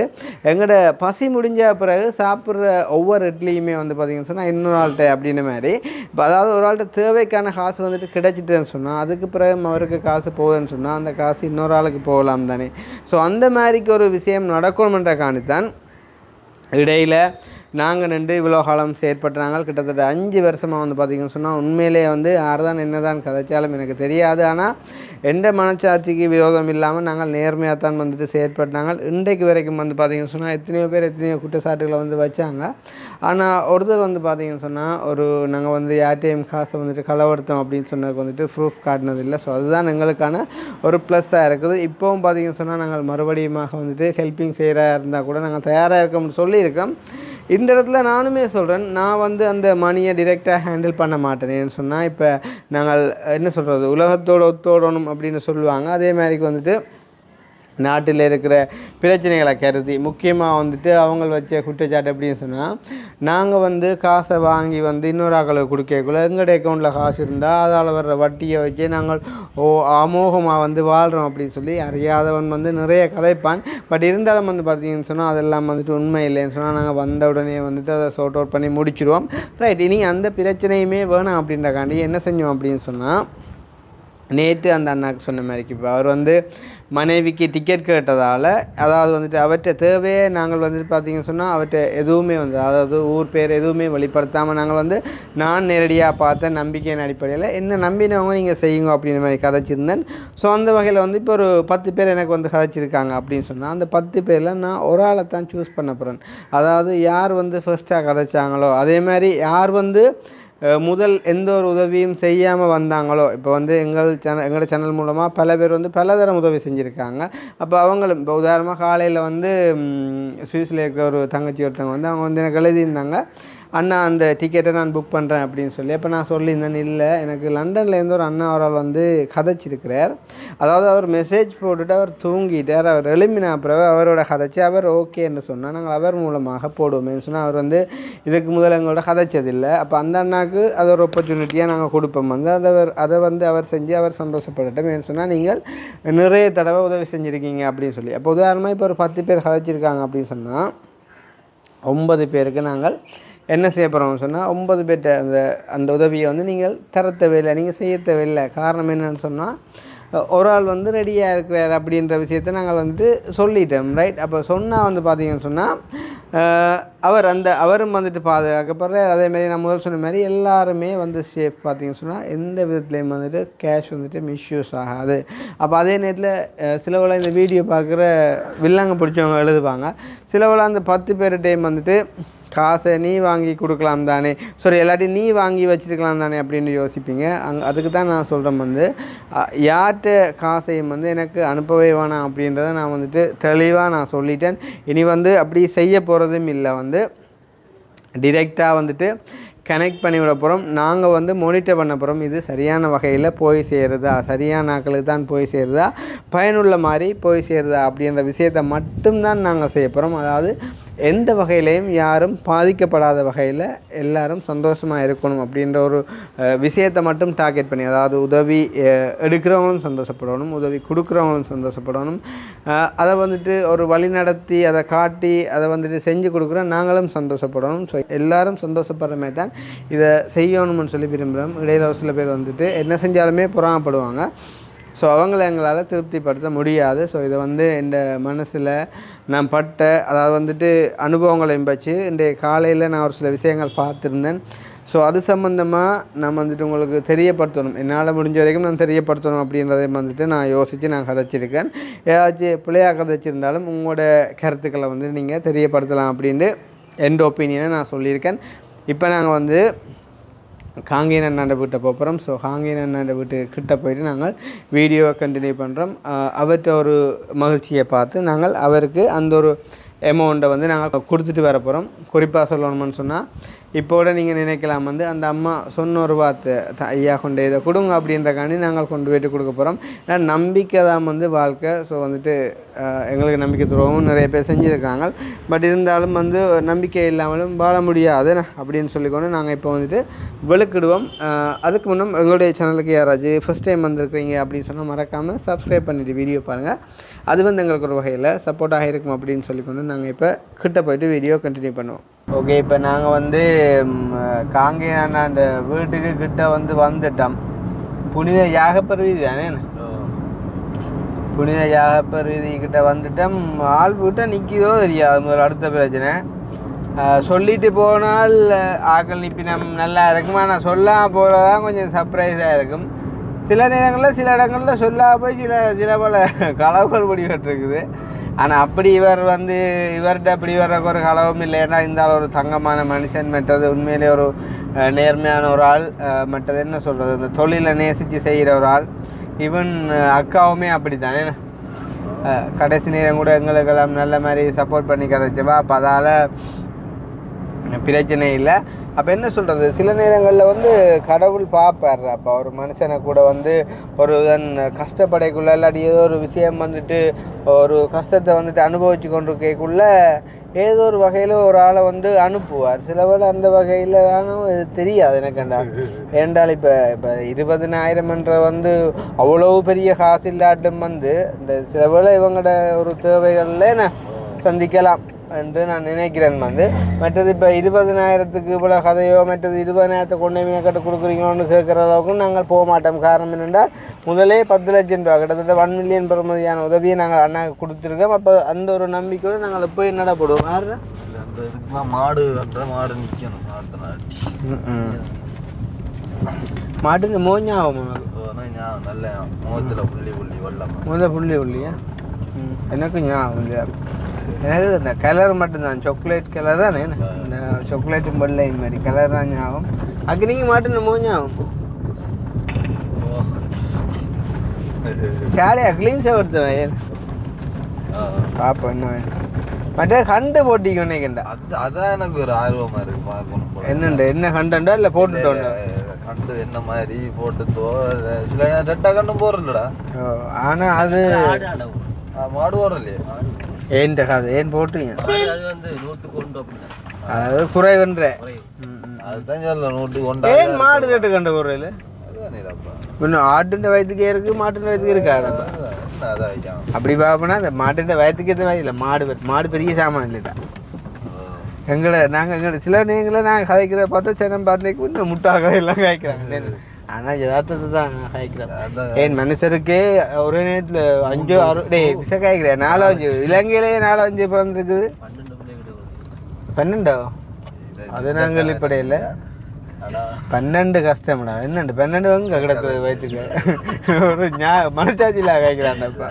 எங்களோட பசி முடிஞ்ச பிறகு சாப்பிட்ற ஒவ்வொரு இட்லியுமே வந்து பார்த்திங்கன்னு சொன்னால் இன்னொரு ஆள்கிட்ட அப்படின்ற மாதிரி இப்போ அதாவது ஒரு ஆள்கிட்ட தேவைக்கான காசு வந்துட்டு கிடைச்சிட்டுன்னு சொன்னால் அதுக்கு பிறகு அவருக்கு காசு போகுதுன்னு சொன்னால் அந்த காசு இன்னொரு ஆளுக்கு போகலாம் தானே. ஸோ அந்த மாதிரிக்கு ஒரு விஷயம் நடக்கணுமென்ற காணித்தான் இடையில் நாங்கள் நின்று இவ்வளோ காலம் செயற்பட்டாங்க. கிட்டத்தட்ட 5 வருஷமாக வந்து பார்த்திங்கன்னு சொன்னால் உண்மையிலே வந்து யார் தான் என்ன தான் கதைச்சாலும் எனக்கு தெரியாது. ஆனால் எந்த மனச்சாட்சிக்கு விரோதம் இல்லாமல் நாங்கள் நேர்மையாக தான் வந்துட்டு செயற்பட்டாங்க. இன்றைக்கு வரைக்கும் வந்து பார்த்திங்கன்னு சொன்னால் எத்தனையோ பேர் எத்தனையோ குற்றச்சாட்டுகளை வந்து வச்சாங்க. ஆனால் ஒருத்தர் வந்து பார்த்திங்கன்னு சொன்னால் நாங்கள் வந்து ஏடிஎம் காசை வந்துட்டு களவெடுத்தோம் அப்படின்னு சொன்னதுக்கு வந்துட்டு ப்ரூஃப் காட்டினதில்லை. ஸோ அதுதான் எங்களுக்கான ஒரு ப்ளஸ்ஸாக இருக்குது. இப்போவும் பார்த்திங்கன்னு சொன்னால் நாங்கள் மறுபடியுமாக வந்துட்டு ஹெல்ப்பிங் செய்கிறா இருந்தால் கூட நாங்கள் தயாராக இருக்கோம்னு சொல்லியிருக்கோம். இந்த இடத்துல நானுமே சொல்கிறேன், நான் வந்து அந்த மணியை டிரெக்டாக ஹேண்டில் பண்ண மாட்டேன். ஏன்னு சொன்னால் இப்போ நாங்கள் என்ன சொல்கிறது, உலகத்தோடு ஒத்தோடணும் அப்படின்னு சொல்லுவாங்க. அதே மாதிரிக்கு வந்துட்டு நாட்டில் இருக்கிற பிரச்சனைகளை கருதி முக்கியமாக வந்துட்டு அவங்க வச்ச குற்றச்சாட்டு எப்படின்னு சொன்னால், நாங்கள் வந்து காசை வாங்கி வந்து இன்னொரு ஆக்களுக்கு கொடுக்கக்குள்ள எங்களுடைய அக்கௌண்ட்டில் காசு இருந்தால் அதால் வர்ற வட்டியை வச்சு நாங்கள் அமோகமாக வந்து வாழ்கிறோம் அப்படின்னு சொல்லி அறியாதவன் வந்து நிறைய கதைப்பான். பட் இருந்தாலும் வந்து பார்த்தீங்கன்னு சொன்னால் அதெல்லாம் வந்துட்டு உண்மை இல்லைன்னு சொன்னால் நாங்கள் வந்த உடனே வந்துட்டு அதை சார்ட் அவுட் பண்ணி முடிச்சிடுவோம். ரைட், இனி அந்த பிரச்சனையுமே வேணும் அப்படின்றக்காண்டி என்ன செஞ்சோம் அப்படின்னு சொன்னால், நேற்று அந்த அண்ணாக்கு சொன்ன மாதிரிக்கு இப்போ அவர் வந்து மனைவிக்கு டிக்கெட் கேட்டதால், அதாவது வந்துட்டு அவற்றை தேவையே நாங்கள் வந்துட்டு பார்த்திங்கன்னு சொன்னால் அவற்றை எதுவுமே வந்து அதாவது ஊர் பேர் எதுவுமே வெளிப்படுத்தாமல் நாங்கள் வந்து நான் நேரடியாக பார்த்த நம்பிக்கையின் அடிப்படையில் என்ன நம்பினவங்க நீங்கள் செய்யுங்க அப்படின்ற மாதிரி கதைச்சிருந்தேன். ஸோ அந்த வகையில் வந்து இப்போ ஒரு 10 பேர் எனக்கு வந்து கதைச்சிருக்காங்க அப்படின்னு சொன்னால் அந்த 10 பேரில் நான் ஒரு ஆளை தான் சூஸ் பண்ண போகிறேன். அதாவது யார் வந்து ஃபர்ஸ்ட்டாக கதைச்சாங்களோ, அதே மாதிரி யார் வந்து முதல் எந்த ஒரு உதவியும் செய்யாமல் வந்தாங்களோ, இப்போ வந்து எங்களோட சேனல் மூலமாக பல பேர் வந்து பலதரம் உதவி செஞ்சுருக்காங்க. அப்போ அவங்களும் இப்போ உதாரணமாக காலையில் வந்து சுவிஸில் இருக்கிற ஒரு தங்கச்சி ஒருத்தவங்க வந்து அவங்க வந்து எனக்கு எழுதியிருந்தாங்க, அண்ணா அந்த டிக்கெட்டை நான் புக் பண்ணுறேன் அப்படின்னு சொல்லி. அப்போ நான் சொல்லியிருந்தேன், இல்லை எனக்கு லண்டன்லேருந்து ஒரு அண்ணா அவரால் வந்து கதைச்சிருக்கிறார். அதாவது அவர் மெசேஜ் போட்டுட்டு அவர் தூங்கிட்டார். அவர் எழுப்பின பிறகு அவரோட கதைச்சி அவர் ஓகேன்னு சொன்னால் நாங்கள் அவர் மூலமாக போடுவோமேன்னு சொன்னால் அவர் வந்து இதுக்கு முதல் எங்களோட கதைச்சதில்லை. அப்போ அந்த அண்ணாவுக்கு அது ஒரு ஆப்பர்ச்சுனிட்டியாக நாங்கள் கொடுப்போம். வந்து அதை வந்து அவர் செஞ்சு அவர் சந்தோஷப்படட்டும் சொன்னால் நீங்கள் நிறைய தடவை உதவி செஞ்சுருக்கீங்க அப்படின்னு சொல்லி. அப்போ உதாரணமாக இப்போ ஒரு 10 பேர் கதைச்சிருக்காங்க அப்படின்னு சொன்னால் 9 பேருக்கு நாங்கள் என்ன செய்ய போகிறோம்னு சொன்னால் 9 பேர்ட்ட அந்த உதவியை வந்து நீங்கள் தர தேவையில்லை, நீங்கள் செய்ய தேவையில்லை. காரணம் என்னென்னு சொன்னால் ஒரு ஆள் வந்து ரெடியாக இருக்கிறார் அப்படின்ற விஷயத்தை நாங்கள் வந்துட்டு சொல்லிட்டோம். ரைட், அப்போ சொன்னால் வந்து பார்த்தீங்கன்னு சொன்னால் அவரும் வந்துட்டு பாதுகாக்கப்படுறார். அதேமாதிரி நான் முதல் சொன்ன மாதிரி எல்லாருமே வந்து சேஃப். பார்த்தீங்கன்னு சொன்னால் எந்த விதத்துலேயும் வந்துட்டு கேஷ் வந்துட்டு மிஸ்யூஸ் ஆகாது. அப்போ அதே நேரத்தில் சிலவளை இந்த வீடியோ பார்க்குற வில்லங்க பிடிச்சவங்க எழுதுவாங்க, சிலவளை அந்த 10 பேர் டைம் வந்துட்டு காசை நீ வாங்கி கொடுக்கலாம் தானே, எல்லாத்தையும் நீ வாங்கி வச்சுருக்கலாம் தானே அப்படின்னு யோசிப்பீங்க. அதுக்கு தான் நான் சொல்கிறேன், வந்து யார்கிட்ட காசையும் வந்து எனக்கு அனுப்பவே வேணாம் அப்படின்றத நான் வந்துட்டு தெளிவாக நான் சொல்லிட்டேன். இனி வந்து அப்படி செய்ய போகிறதும் இல்லை. வந்து டிரெக்டாக வந்துட்டு கனெக்ட் பண்ணி விட போகிறோம். நாங்கள் வந்து மானிட்டர் பண்ண போகிறோம், இது சரியான வகையில் போய் சேருதா, சரியான ஆக்களுக்கு தான் போய் சேருதா, பயனுள்ள மாதிரி போய் சேருதா அப்படின்ற விஷயத்தை மட்டும்தான் நாங்கள் செய்ய போகிறோம். அதாவது எந்த வகையிலையும் யாரும் பாதிக்கப்படாத வகையில் எல்லாரும் சந்தோஷமாக இருக்கணும் அப்படின்ற ஒரு விஷயத்தை மட்டும் டார்கெட் பண்ணி, அதாவது உதவி எடுக்கிறவங்களும் சந்தோஷப்படணும், உதவி கொடுக்குறவங்களும் சந்தோஷப்படணும், அதை வந்துட்டு ஒரு வழி நடத்தி அதை காட்டி அதை வந்துட்டு செஞ்சு கொடுக்குறோம் நாங்களும் சந்தோஷப்படணும். ஸோ எல்லோரும் சந்தோஷப்படுற மாதிரி தான் இதை செய்யணும்னு சொல்லி விரும்புகிறோம். இடையில ஒரு சில பேர் வந்துட்டு என்ன செஞ்சாலுமே பொறாமப்படுவாங்க. ஸோ அவங்கள எங்களால் திருப்திப்படுத்த முடியாது. ஸோ இதை வந்து என் மனசில் நான் பட்ட அதாவது வந்துட்டு அனுபவங்களையும் வச்சு இன்றைய காலையில் நான் ஒரு சில விஷயங்கள் பார்த்துருந்தேன். ஸோ அது சம்மந்தமாக நான் வந்துட்டு உங்களுக்கு தெரியப்படுத்தணும், என்னால் முடிஞ்ச வரைக்கும் நான் தெரியப்படுத்தணும் அப்படின்றதையும் வந்துட்டு நான் யோசித்து நான் கதைச்சிருக்கேன். ஏதாச்சும் பிள்ளையாக கதைச்சிருந்தாலும் உங்களோட கருத்துக்களை வந்து நீங்கள் தெரியப்படுத்தலாம் அப்படின்ட்டு என் ஒப்பீனியனை நான் சொல்லியிருக்கேன். இப்போ நாங்கள் வந்து காங்கேயன் அண்ணாண்ட வீட்டை போகிறோம். ஸோ காங்கேயன் அண்ணாண்ட வீட்டு கிட்ட போயிட்டு நாங்கள் வீடியோவை கண்டினியூ பண்ணுறோம். அவர்கிட்ட ஒரு மகிழ்ச்சியை பார்த்து நாங்கள் அவருக்கு அந்த ஒரு அமௌண்ட்டை வந்து நாங்கள் கொடுத்துட்டு வர போகிறோம். குறிப்பாக சொல்லணும்னு சொன்னால் இப்போட நீங்கள் நினைக்கலாம் வந்து அந்த அம்மா சொன்ன ஒரு வார்த்தை, ஐயா கொண்டு இதை கொடுங்க அப்படின்றக்காண்டி நாங்கள் கொண்டு போய்ட்டு கொடுக்க போகிறோம். ஏன்னா நம்பிக்கை தான் வந்து வாழ்க்கை. ஸோ வந்துட்டு எங்களுக்கு நம்பிக்கை துரோகமும் நிறைய பேர் செஞ்சுருக்காங்க. பட் இருந்தாலும் வந்து நம்பிக்கை இல்லாமலும் வாழ முடியாது அப்படின்னு சொல்லிக்கொண்டு நாங்கள் இப்போ வந்துட்டு வெளுக்கிடுவோம். அதுக்கு முன்னே எங்களுடைய சேனலுக்கு யாராச்சும் ஃபஸ்ட் டைம் வந்திருக்கிறீங்க அப்படின்னு சொன்னால் மறக்காமல் சப்ஸ்கிரைப் பண்ணிவிட்டு வீடியோ பாருங்கள். அது வந்து எங்களுக்கு ஒரு வகையில் சப்போர்ட்டாக இருக்கும் அப்படின்னு சொல்லிக்கொண்டு நாங்கள் இப்போ கிட்ட போய்ட்டு வீடியோ கண்டினியூ பண்ணுவோம். ஓகே, இப்போ நாங்கள் வந்து காங்கேயன் அந்த வீட்டுக்கு கிட்ட வந்து வந்துட்டோம். புனித யாகப்பர் வீதி தானே, புனித யாகப்பர் வீதி கிட்ட வந்துட்டோம். ஆள் வீட்டை நிற்கிதோ தெரியாது முதல்ல. அடுத்த பிரச்சனை சொல்லிட்டு போனால் ஆக்கள் நிப்பினம் நல்லா இருக்குமா, நான் சொல்லாமல் போகிறதான் கொஞ்சம் சர்ப்ரைஸாக இருக்கும். சில நேரங்களில் சில இடங்களில் சொல்லாமல் போய் சில பல களவுகள் படிபட்டுருக்குது. ஆனால் அப்படி இவர் வந்து இவர்கிட்ட அப்படி வர்றக்கு ஒரு களவும் இல்லைன்னா இருந்தாலும் ஒரு தங்கமான மனுஷன், மற்றது உண்மையிலே ஒரு நேர்மையான ஒரு ஆள், மற்றது என்ன சொல்கிறது, இந்த தொழிலை நேசித்து செய்கிற ஒரு ஆள். ஈவன் அக்காவுமே அப்படி தானே, கடைசி நேரம் கூட எங்களுக்கெல்லாம் நல்ல மாதிரி சப்போர்ட் பண்ணி கதைச்சவா. அப்போ அதால் பிரச்சனை இல்லை. அப்போ என்ன சொல்கிறது, சில நேரங்களில் வந்து கடவுள் பார்ப்பார். அப்போ ஒரு மனுஷனை கூட வந்து ஒரு கஷ்டப்படைக்குள்ள இல்லாட்டி ஏதோ ஒரு விஷயம் வந்துட்டு ஒரு கஷ்டத்தை வந்துட்டு அனுபவித்து கொண்டிருக்கக்குள்ள ஏதோ ஒரு வகையில் ஒரு ஆளை வந்து அனுப்புவார். சில வேளை அந்த வகையில் தானும் இது தெரியாது எனக்குண்டா. ஏண்டால் இப்போ 20,000 வந்து அவ்வளோ பெரிய காசு இல்லாட்டும் வந்து இந்த சில வேளை இவங்களோட ஒரு தேவைகளில் என்ன சந்திக்கலாம் என்று நான் நினைக்கிறேன். வந்து மற்றது இப்போ 20,000க்கு இவ்வளோ கதையோ மற்றது 20,000 கொண்டே மீனக்கட்டு கொடுக்குறீங்களோன்னு கேட்குற அளவுக்கு நாங்கள் போக மாட்டோம். காரணம் என்னென்றால் முதலே 10 லட்சம் ரூபா கிட்டத்தட்ட 1 மில்லியன் பெறுமதியான உதவியை நாங்கள் அண்ணாக்கு கொடுத்துருக்கோம். அப்போ அந்த ஒரு நம்பிக்கையோடு நாங்கள் போய் நடப்படுவோம். யாரு அந்த இதுக்குலாம் மாடு மாடு நிற்கணும். மாட்டுன்னு மோஞ்சாகும் நல்ல முகத்தில் புள்ளி வெள்ளம் புள்ளி புள்ளியா எனக்கு ஞாபகம் இல்லையா. எனக்கு இந்த கலர் மட்டும்தான், சாக்லேட் கலர் தானே, இந்த சாக்லேட்டும் வெள்ளையும் மாதிரி கலர் தான் ஞாபகம். அதுக்கு நீங்கள் மாட்டுன்னு மோஞ்சாகும் ஷாலியா க்ளீன் சவர்த்துவேன் பாப்பா என்ன மற்ற கண்டு போட்டிக்கு நினைக்கின்றா. அதான் எனக்கு ஒரு ஆர்வமாக இருக்குது பார்க்கணும். என்ன கண்டா இல்லை போட்டுட்டோம் கண்டு என்ன மாதிரி போட்டுத்தோ சில ரெட்டா கண்டும் போடுறலடா. ஆனால் அது மாடு போடுறலையே ஏன் கதை ஏன் போட்டுங்க அதாவது குறைவன்ற அதுதான் சொல்ல 101 ஏன் மாடு ரேட்டு கண்டு போடுறதுல இன்னும் ஆட்டுன்ற வயதுக்கே இருக்குது மாட்டுன்ற வயதுக்கு இருக்காது. அப்படி பார்ப்போம்னா அந்த மாட்டுன்ற வயதுக்கு எந்த மாதிரி இல்லை, மாடு பெரிய சாமான் இல்லைட்டா. நாங்கள் சில நேரங்களில் நாங்கள் கதைக்கிறத பார்த்தா சின்னம் பார்த்து இந்த முட்டா கதையெல்லாம் காய்க்கிறாங்க. ஆனால் யதார்த்தத்தை தான் காய்க்கிறேன். ஏன் மனுஷருக்கே ஒரே நேரத்தில் 5 6 விச காய்க்கிறேன். 4-5 இலங்கையிலேயே 4-5 பிறந்திருக்குது. 12 அது நாங்கள் இப்படி இல்லை 12 கஷ்டம்டா. என்னண்டு 12 வந்து கிடக்குது வயிற்றுக்கு ஒரு மனசாட்சியில் காய்க்கிறான்ப்பா.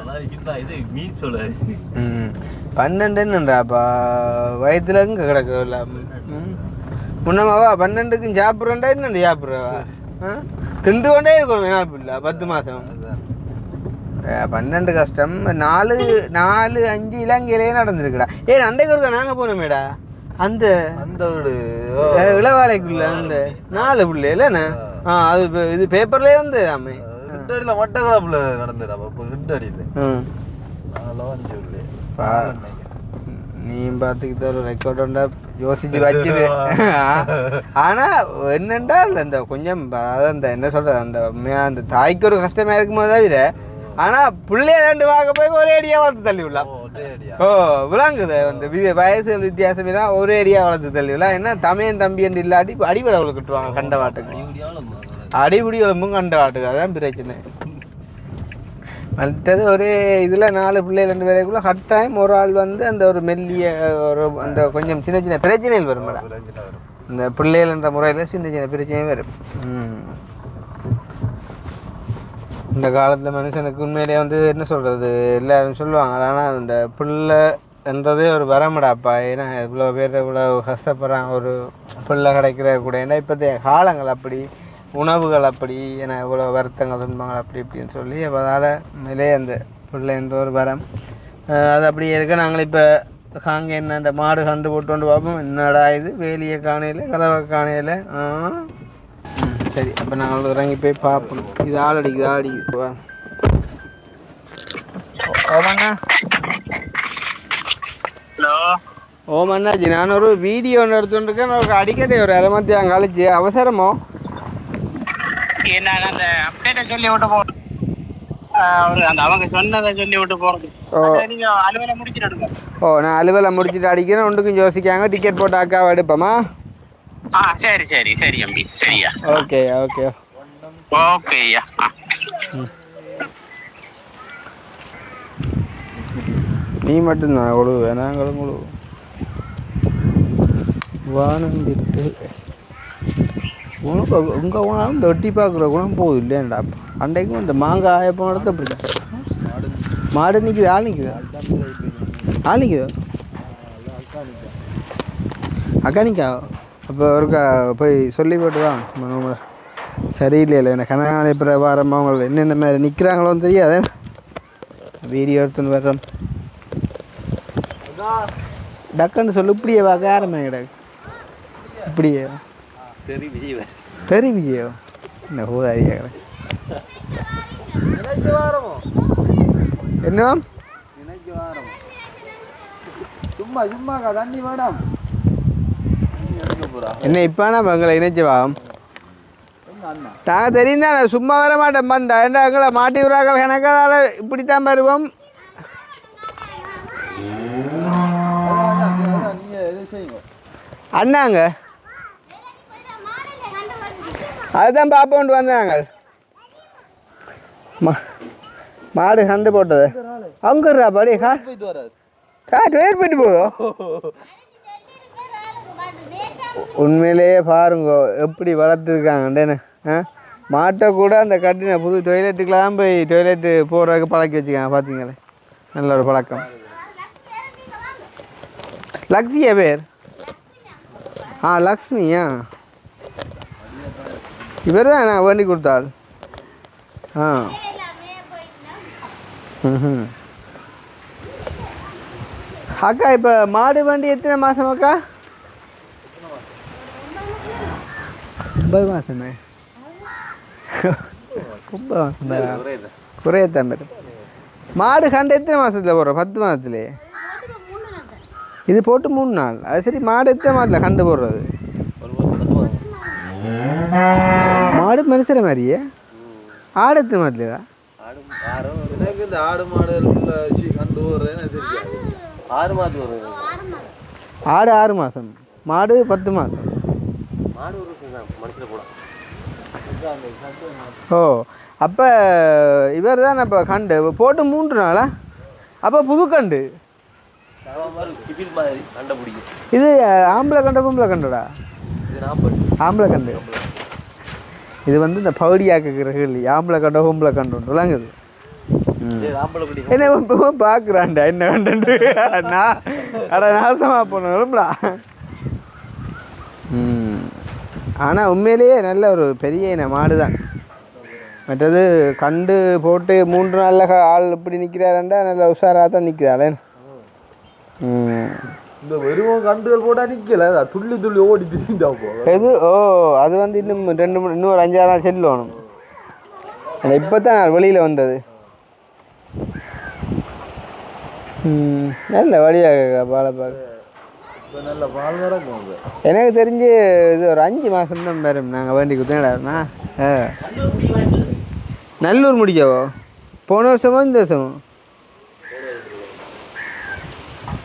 12 என்னண்டாப்பா வயிற்றுல இங்கே கிடக்குறல முன்னமாவா 12க்கும் சாப்பிட்றேன்டா. என்னண்டு சாப்பிட்றவா திண்டு கொண்டே இருக்கணும் நாள் பிள்ளை 10 மாதம். 12 கஷ்டம். 4-5 இலங்கையிலேயே நடந்துருக்குடா. ஏன் அண்டைக்கு இருக்கா நாங்கள் போனோமேடா அந்த அந்த வீடு இளவாலைக்குள்ள அந்த 4 பிள்ளை இல்லைண்ணே. அது இது பேப்பர்லேயே வந்து ஆமே கிட்டடியில் மட்டக்களப்பில் நடந்துடா. இப்போ கிட்டடியில் 4-5 பிள்ளை நீயும் பார்த்துக்கிட்ட ஒரு ரெக்கார்ட் உண்டா யோசிச்சு வச்சுது. ஆனால் என்னென்றால் அந்த கொஞ்சம் அதாவது அந்த என்ன சொல்கிறது அந்த தாய்க்கு ஒரு கஷ்டமாக இருக்கும்போது தவிர ஆனால் பிள்ளைய 2 வாங்க போய் ஒரே அடியாக வளர்த்து தள்ளி விடலாம். விளாங்குது அந்த வயசு வித்தியாசமே தான் ஒரே அடியாக வளர்த்து தள்ளி விடலாம். என்ன தமையன் தம்பி என்று இல்லாட்டி அடிபடை அவளை கட்டுவாங்க கண்ட வாட்டுக்கு. அடிபடி எலும்பும் கண்ட வாட்டுக்கு அதான் பிரச்சனை. மற்றது ஒரே இதில் 4 பிள்ளை 2 பேருக்குள்ள கட்டாயம் ஒரு ஆள் வந்து அந்த ஒரு மெல்லிய ஒரு அந்த கொஞ்சம் சின்ன சின்ன பிரச்சனைகள் வரும் மேடம். இந்த பிள்ளைகள்ன்ற முறையில் சின்ன சின்ன பிரச்சனையும் வரும். இந்த காலத்தில் மனுஷனுக்கு உண்மையிலே வந்து என்ன சொல்கிறது எல்லோரும் சொல்லுவாங்க. ஆனால் இந்த பிள்ளைன்றதே ஒரு வரமடாப்பா. ஏன்னா இவ்வளோ பேர் இவ்வளோ கஷ்டப்படுறாங்க ஒரு பிள்ளை கிடைக்கிற கூட. ஏன்னா இப்போதைய காலங்கள் அப்படி, உணவுகள் அப்படி, ஏன்னா இவ்வளோ வருத்தங்கள் துன்பங்கள் அப்படி இப்படின்னு சொல்லி அதனால் மேலே அந்த பிள்ளைன்ற ஒரு வரம் அது அப்படியே இருக்க. நாங்கள் இப்போ காங்க என்ன அந்த மாடு கண்டு போட்டு பார்ப்போம். என்னடா இது வேலியை காணையில் கதவை காணையில். சரி அப்போ நாங்கள் இறங்கி போய் பார்ப்போம். இது ஆளடிக்குது. ஓமண்ணா ஓமண்ணாஜி நான் ஒரு வீடியோ ஒன்று எடுத்துட்டுருக்கேன். ஒரு அடிக்கடி ஒரு 1/2 மணி கழிச்சு அவசரமோ நான் அந்த அப்டேட்டை சொல்லி விட்டு போகிறேன். அந்த அவங்க சொன்னதை சொல்லி விட்டு போகிறது. நீங்கள் அலுவலை முடிச்சுட்டு நான் அலுவலை முடிச்சுட்டு அடிக்கிறேன். ஒன்றுக்கும் யோசிக்காங்க டிக்கெட் போட்டு அக்காவை எடுப்போமா? சரி சரி சரி அம்பி சரியா. ஓகே ஓகே ஓகே ஐயா. நீ மட்டும்தான் கொழுவு நாங்களும் கொழுவு. வானம் விட்டு உனக்கு உங்க போனாலும் இந்த வெட்டி பார்க்குற குணம் போகுது இல்லையாண்டா அன்றைக்கும் இந்த மாங்காய் போனது அப்படி மாடு நிற்குது ஆள் நிற்குது ஆள் நிற்குதோ அக்கா நிற்கா அப்போ ஒருக்கா போய் சொல்லி போட்டு தான் சரியில்லை எனக்கு கனகாலை பிரபாரம் அவங்க என்னென்ன மாதிரி நிற்கிறாங்களோன்னு தெரியாது வீடியோ எடுத்துன்னு வர்றோம் டக்குன்னு சொல்லு இப்படியே பார்க்க ஆரம்பம் கிடக்கு இப்படியே தெரிவியோ என்ன ஹோதாரியா என்ன சும்மா சும்மா தண்ணி வேணாம் என்ன இப்போ நம்ம எங்களை இணைச்சவா நாங்கள் தெரியும் தான் சும்மா வர மாட்டோம் வந்தா என்ன எங்களை மாட்டி விடுறாங்க கணக்கால இப்படித்தான் வருவோம் அண்ணாங்க அதுதான் பாப்போன்ட்டு வந்தாங்க மாடு கண்டு போட்டது அங்கறா படி காட்டு வேறு போயிட்டு போதும் உண்மையிலேயே பாருங்க எப்படி வளர்த்துருக்காங்கன்னு மாட்டை கூட அந்த கட்டின புது டொய்லெட்டுக்கெல்லாம் போய் டொய்லெட்டு போகிறதுக்கு பழக்கி வச்சுக்காங்க பார்த்தீங்களே நல்ல ஒரு பழக்கம் லக்ஷ்மியா பேர் லக்ஷ்மியா இவர் தான் நான் வேண்டி கொடுத்தாள் அக்கா இப்போ மாடு வண்டி எத்தனை மாதம் அக்கா 9 மாதமே 9 மாதம் குறையத்தான் பேர் மாடு கண்டு எத்தனை மாதத்தில் போடுறோம் 10 மாதத்துலேயே இது போட்டு 3 நாள் அது சரி மாடு எத்தனை மாதத்தில் கண்டு போடுறது மாடு மனுஷர மாதிரியே ஆடு எத்தனை மாதத்துலையா இந்த ஆடு மாடு கண்டு போடுறேன்னு 6 மாதம் வரும் ஆடு 6 மாதம் மாடு 10 மாதம் ஓ அப்போ இவர் தான் இப்போ கண்டு போட்டு 3 நாளா அப்போ புது கண்டு இது ஆம்பளை கண்டு பொம்பளை கண்டுடா ஆம்பளை கண்டு இது வந்து இந்த பவுடியாக்குற ஆம்பளை கண்டோ பொம்பளை கண்டு விளங்குது என்ன பார்க்குறான்டா என்ன கண்டு நான் நாசமாக போனோம்டா ஆனால் உண்மையிலேயே நல்ல ஒரு பெரிய இன மாடு தான் மற்றது கண்டு போட்டு 3 நாளில் ஆள் இப்படி நிற்கிறாரண்டா நல்ல உஷாராக தான் நிற்கிறாள் இந்த வெறும் கண்டுகள் போட்டால் நிற்கல துள்ளி துள்ளி ஓடி திரிந்தா போகும் எது அது வந்து இன்னும் ஒரு 5-6 நாள் செல்லணும் இப்போ தான் வெளியில் வந்தது நல்ல வழியாக பாலப்பாக்கு நல்ல பால் வர போகுது எனக்கு தெரிஞ்சு இது ஒரு 5 மாதம்தான் வரும் நாங்கள் வேண்டி கொடுத்தேன்டா நல்லூர் முடிக்கவோ போன வருஷமோ இந்த வருஷமோ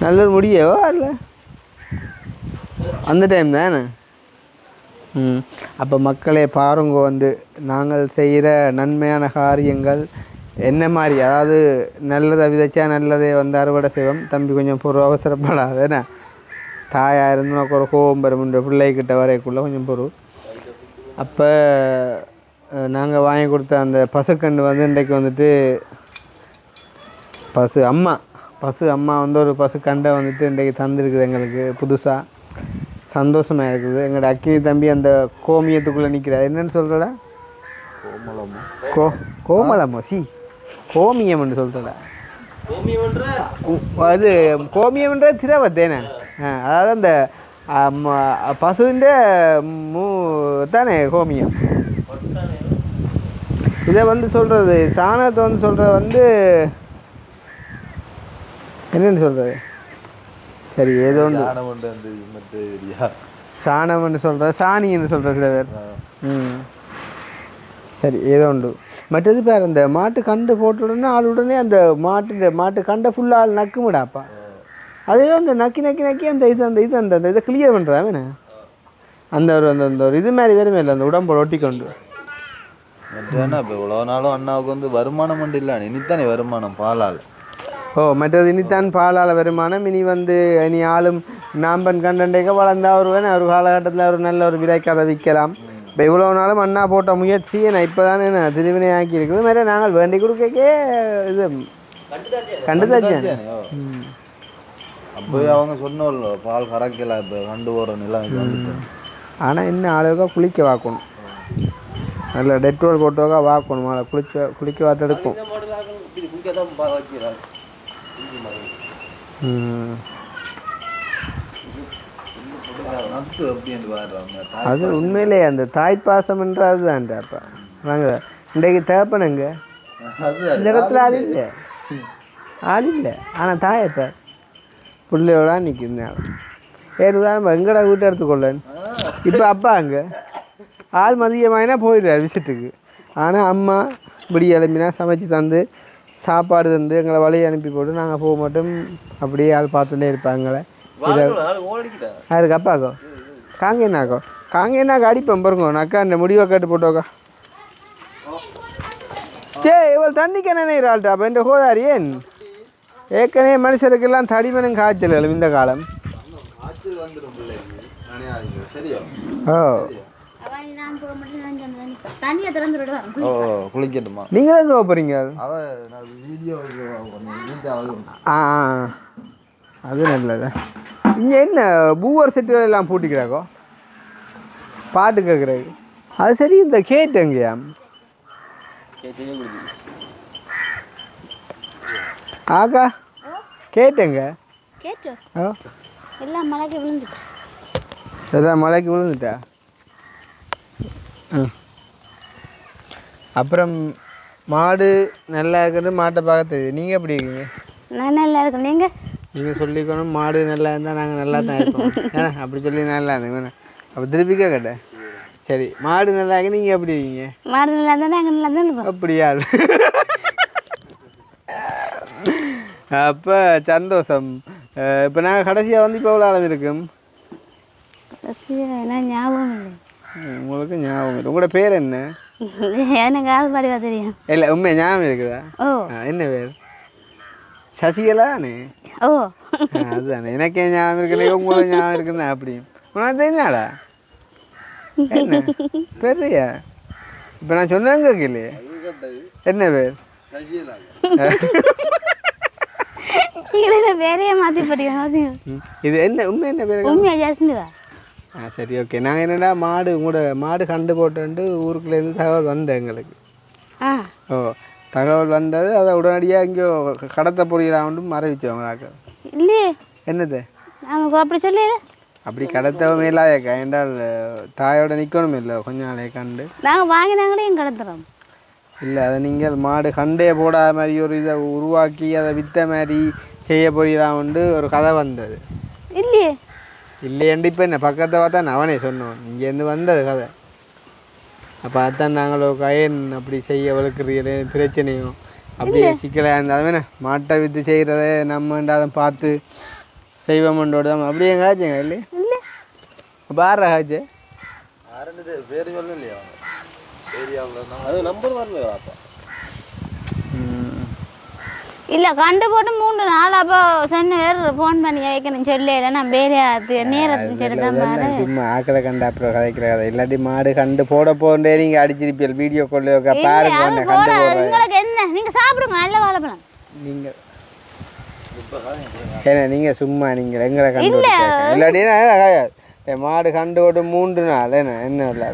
நல்லூர் முடியவோ இல்லை அந்த டைம் தானே அப்போ மக்களே பாருங்க வந்து நாங்கள் செய்கிற நன்மையான காரியங்கள் என்ன மாதிரி அதாவது நல்லதை விதைச்சா நல்லதே வந்து அறுவடை செய்வோம் தம்பி கொஞ்சம் பொருள் அவசரப்படாதுண்ணே தாயாக இருந்து நமக்கு ஒரு கோபம் பெறும் பிள்ளைக்கிட்ட வரைக்குள்ளே கொஞ்சம் பொருள் அப்போ நாங்கள் வாங்கி கொடுத்த அந்த பசுக்கன்று வந்து இன்றைக்கு வந்துட்டு பசு அம்மா வந்து ஒரு பசுக்கண்டை வந்துட்டு இன்றைக்கு தந்துருக்குது எங்களுக்கு புதுசாக சந்தோஷமாக இருக்குது எங்களோட அக்கினி தம்பி அந்த கோமியத்துக்குள்ளே நிற்கிறார் என்னென்னு சொல்கிறடா கோமலமோ கோமியம்னு சொல்கிறடா அது கோமியம்ன்ற திரவத்தேனே அதாவது அந்த பசுவிൻ്റെ தானே கோமியம் இதை வந்து சொல்கிறது சாணத்தை வந்து சொல்கிறது வந்து என்னென்னு சொல்கிறது சரி ஏதோ ஒன்று சாணம்னு சொல்கிற சாணின்னு சொல்கிற சில பேர் சரி ஏதோ உண்டு மற்றது பேர் அந்த மாட்டு கண்டு போட்ட உடனே ஆள் உடனே அந்த மாட்டு கண்டை ஃபுல்லாக ஆள் நக்குமுடாப்பா அதே அந்த நக்கி அந்த இதை கிளியர் பண்ணுறாமே அந்த ஒரு இது மாதிரி வேறுமே இல்லை அந்த உடம்போட ஒட்டிக்கொண்டு இப்போ இவ்வளோ நாளும் அண்ணாவுக்கு வந்து வருமானம் உண்டு இல்லை இனித்தானே வருமானம் பாலால் மற்றது இனித்தான் பாலால் வருமானம் இனி வந்து இனி ஆளும் நாம்பன் கண்டண்டைக்க வளர்ந்தா ஒரு காலகட்டத்தில் ஒரு நல்ல ஒரு விலைக்கு அதை விற்கலாம். இப்போ இவ்வளோ நாளும் அண்ணா போட்ட முயற்சியை நான் இப்போ தானே நான் திருவினை ஆக்கி இருக்குது மேலே நாங்கள் வேண்டி கொடுக்கே இது கண்டு தாச்சேன். அப்போ அவங்க சொன்னோம்ல பால் கறக்கல இப்போ கண்டு போகிற நிலைமைக்கு வந்துட்டு. ஆனால் இன்னும் ஆளுக்காக குளிக்க வாக்கணும், நல்ல டெட்ரோல் போட்டோக்கா வாக்கணும், மேலே குளிக்க வாத்தெடுக்கும். அது உண்மையிலே அந்த தாய்ப்பாசம்ன்றது தான்டா. அப்போ வாங்க இன்றைக்கு தேப்பனுங்க இந்த இடத்துல ஆள் இல்லை ஆனால் தாயப்ப பிள்ளையோட நிற்கிறாங்க. ஏறுதான் எங்கடா வீட்டை எடுத்துக்கொள்ளன். இப்போ அப்பா அங்கே ஆள் மதியமாயினா போயிடுறார் விஷயத்துக்கு. ஆனால் அம்மா இப்படி எழுப்பினா சமைச்சு தந்து சாப்பாடு தந்து எங்களை வழியை அனுப்பி போட்டு நாங்கள் போக மாட்டோம். அப்படியே ஆள் பார்த்துட்டே இருப்பாங்களே. அதுக்கு அப்பாக்கோ காங்கேனாக்கோ அடிப்பேன் பாருங்க. அக்கா இந்த முடிவை கேட்டு போட்டோக்கா சே இவ்வளோ தண்ணிக்கு என்ன ஆள்ட்டா. அப்போ இந்த கோதாரி ஏன் ஏற்கனவே மனுஷருக்கெல்லாம் தடிமனும் காய்ச்சல் இந்த காலம். ஓ குளிக்கட்டுமா நீங்க தான் போறீங்க? அது நல்லதா. இங்கே என்ன பூவர் செட்டு எல்லாம் பூட்டிக்கிறாக்கோ பாட்டு கேட்குறாரு. அது சரி. இந்த கேட்டு எங்கேயா ஆக்கா கேட்டுங்க எல்லாம் மலைக்கு விழுந்துட்டு எல்லாம் மலைக்கு விழுந்துட்டா. அப்புறம் மாடு நல்லா இருக்கிறது மாட்டை பார்க்க தெரியுது. நீங்கள் எப்படி இருக்கீங்க? நான் நல்லா இருக்கேன். நீங்கள் சொல்லிக்கணும் மாடு நல்லா இருந்தால் நாங்கள் நல்லா தான் இருப்போம். ஏன்னா அப்படி சொல்லி நல்லா இருந்தேங்க வேணா. அப்போ திருப்பிக்கா கேட்டேன். சரி மாடு நல்லா இருக்கு. நீங்கள் எப்படி இருக்கீங்க? மாடு நல்லா இருந்தால் நாங்கள் நல்லா தான் இருப்போம். அப்படியா? அப்போ சந்தோஷம். இப்போ நாங்கள் கடைசியாக வந்து இப்போ எவ்வளோ அளவு இருக்கும்? என்ன ஞாபகம் இல்லை. உங்களுக்கு ஞாபகம் இல்லை. உங்களோட பேர் என்ன? எனக்கு அது பாடிவா தெரியும். இல்லை உண்மை ஞாபகம் இருக்குதா? ஓ என்ன பேர்? சசிகலா தானே? ஓ அதுதானே. எனக்கே ஞாபகம் இருக்குல்ல, உங்களுக்கு ஞாபகம் இருக்குதா? அப்படி உனக்கு தெரிஞ்சாடா என்ன பெரியா? இப்போ நான் சொன்னாங்க இல்லையே. என்ன பேர்? பேரையே மாற்றி படிக்கிறேன். இது என்ன உண்மை என்ன பேர்? உண்மையா ஜாஸ்மிதா. சரி ஓகே. நாங்கள் என்னடா மாடு உங்களோட மாடு கண்டு போட்டு ஊருக்குள்ளேருந்து தகவல் வந்தேன் எங்களுக்கு. ஓ தகவல் வந்தது. அதை உடனடியாக இங்கே கடத்த பொரியலாண்டு மறைவிச்சவங்களாக்க இல்லையே. என்னது நாங்கள் அப்படி சொல்லி அப்படி கடத்தவும் இல்லாதக்கா. என்றால் தாயோட நிற்கணும் இல்லை கொஞ்ச நாளே கண்டு நாங்கள் வாங்கினாங்களே எங்க கடத்துறோம். இல்லை அதை நீங்கள் மாடு கண்டே போடாத மாதிரி ஒரு இதை உருவாக்கி அதை விற்ற மாதிரி செய்ய போறீங்களாண்டு ஒரு கதை வந்தது. இல்லையே இல்லையண்டு இப்போ என்ன பக்கத்தை பார்த்தா அவனே சொன்னோம் இங்கேருந்து வந்தது கதை. அப்போ அதான் நாங்களும் கயன் அப்படி செய்ய வளர்க்குறீங்களே பிரச்சனையும் அப்படியே சிக்கலாக இருந்தாலும் என்ன மாட்டை விற்று செய்கிறத நம்ம என்றாலும் பார்த்து செய்வோம்ன்றோடு தான் அப்படியே காய்ச்சிங்க இல்லையே. அப்போ ஆறா காய்ச்சி பேர் சொல்லலையா? அது நம்பர் வரல. இல்லை கண்டு போட்டு 3 நாள் அப்போ சொன்ன வேறு ஃபோன் பண்ணி வைக்கணும் சொல்லல. நான் வேலையாது நேரத்துக்கு சொல்லிதான் சும்மா ஆக்களை கண்டு அப்புறம் கதைக்கிற கதை. இல்லாட்டி மாடு கண்டு போட போண்டே நீங்கள் அடிச்சிருப்பீங்க வீடியோ கொள்ள பாருங்க. உங்களுக்கு என்ன நீங்கள் சாப்பிடுங்க நல்ல வாழைப்பழம். நீங்கள் ஏன்னா நீங்கள் சும்மா நீங்கள் எங்களை கண்டு இல்லாட்டி மாடு கண்டு போட்டு 3 நாள் என்ன என்ன இல்லை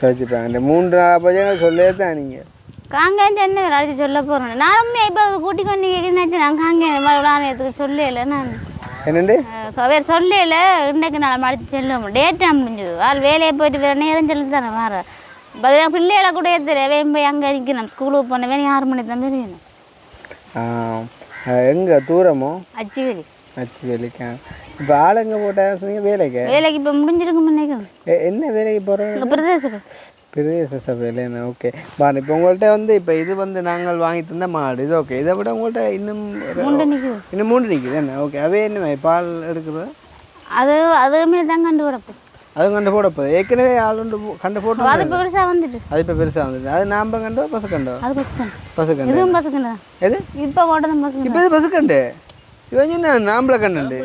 வச்சுப்பாங்க. இந்த 3 நாள் போய் சொல்லவே தான் நீங்கள் காங்கேன்னு என்ன வேறு அடிச்சு சொல்ல போகிறேன். நானுமே இப்போ கூட்டி கொண்டு கேட்குறேன். நான் காங்கே விளாடுறதுக்கு சொல்லலை. நான் என்னண்டு வேறு சொல்லல. இன்றைக்கு நாள் அடிச்சு சொல்லுவோம். டேட் டைம் முடிஞ்சது. வேலையை போயிட்டு வேறு நேரம் சொல்லி தானே வேறு பதிலாக பிள்ளைகளை கூட தெரியவேன். போய் அங்கே நிற்கணும். ஸ்கூலுக்கு போன வேணும் 6 மணிக்கு தான் வேணும். எங்கே தூரமோ? அச்சுவேலி. அச்சுவேலிக்கா. இப்போ ஆளுங்க போட்டால் சொன்னீங்க வேலைக்கு இப்போ முடிஞ்சிருக்கும் நினைக்கிறேன். என்ன வேலைக்கு போகிறோம்? பிரதேசம் பிரதேச சபையில் என்ன ஓகே பாரு. இப்போ உங்கள்கிட்ட வந்து இப்போ இது வந்து நாங்கள் வாங்கி தந்த மாடு இது ஓகே. இதை விட உங்கள்கிட்ட இன்னும் 3 நிற்குது என்ன ஓகே. அவே என்ன பால் எடுக்கிறது? அதுவுமே தான் கண்டு போடப்போ. அதுவும் கண்டு போடப்போகுது. ஏற்கனவே ஆள் கண்டு போட்டு அது இப்போ பெருசாக வந்துட்டு. அது இப்போ பெருசாக வந்துட்டு. அது நாம் கண்டோ பசு கண்டோ? அது பசுக்கண்டு. பசுக்கண்டு. இதுவும் பசுக்கண்டு. எது இப்போ போட்டதும் பசுக்கண்டு. இப்போ இது பசுக்கண்டு. இவன் என்ன நாம்பளை கண்டு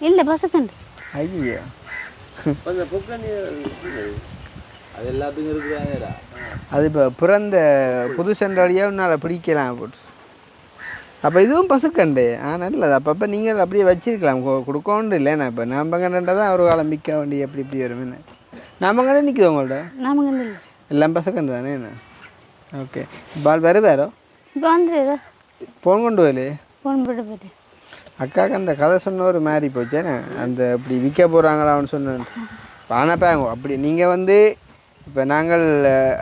இல்லை பசுக்கண்டு. ஐயோ அது எல்லாத்துக்கும் இருக்குதாங்கடா. அது இப்போ பிறந்த புது சென்றாடியாக உன்னால் பிடிக்கலாம் போட்டு. அப்போ இதுவும் பசுக்கண்டு நல்லது. அப்பப்போ நீங்கள் அப்படியே வச்சிருக்கலாம், கொடுக்கணும் இல்லைண்ணா. இப்போ நம்ம கண்டா தான் ஒரு காலம் மிக்க வண்டி எப்படி இப்படி வருமே. நம்ம கண்டு நிற்குது உங்கள்ட்ட? நாம கண்டு இல்லை, எல்லாம் பசுக்கண்டு தானே என்ன? ஓகே. பால் வேறு இப்போ வந்துடு ஃபோன் கொண்டு வரலே. ஃபோன் போட்டு போயிட்டு அக்காவுக்கு அந்த கதை சொன்ன ஒரு மாதிரி போச்சேண்ணே. அந்த இப்படி விற்க போகிறாங்களான்னு சொன்னேன். ஆனாப்பாங்க அப்படி நீங்கள் வந்து இப்போ நாங்கள்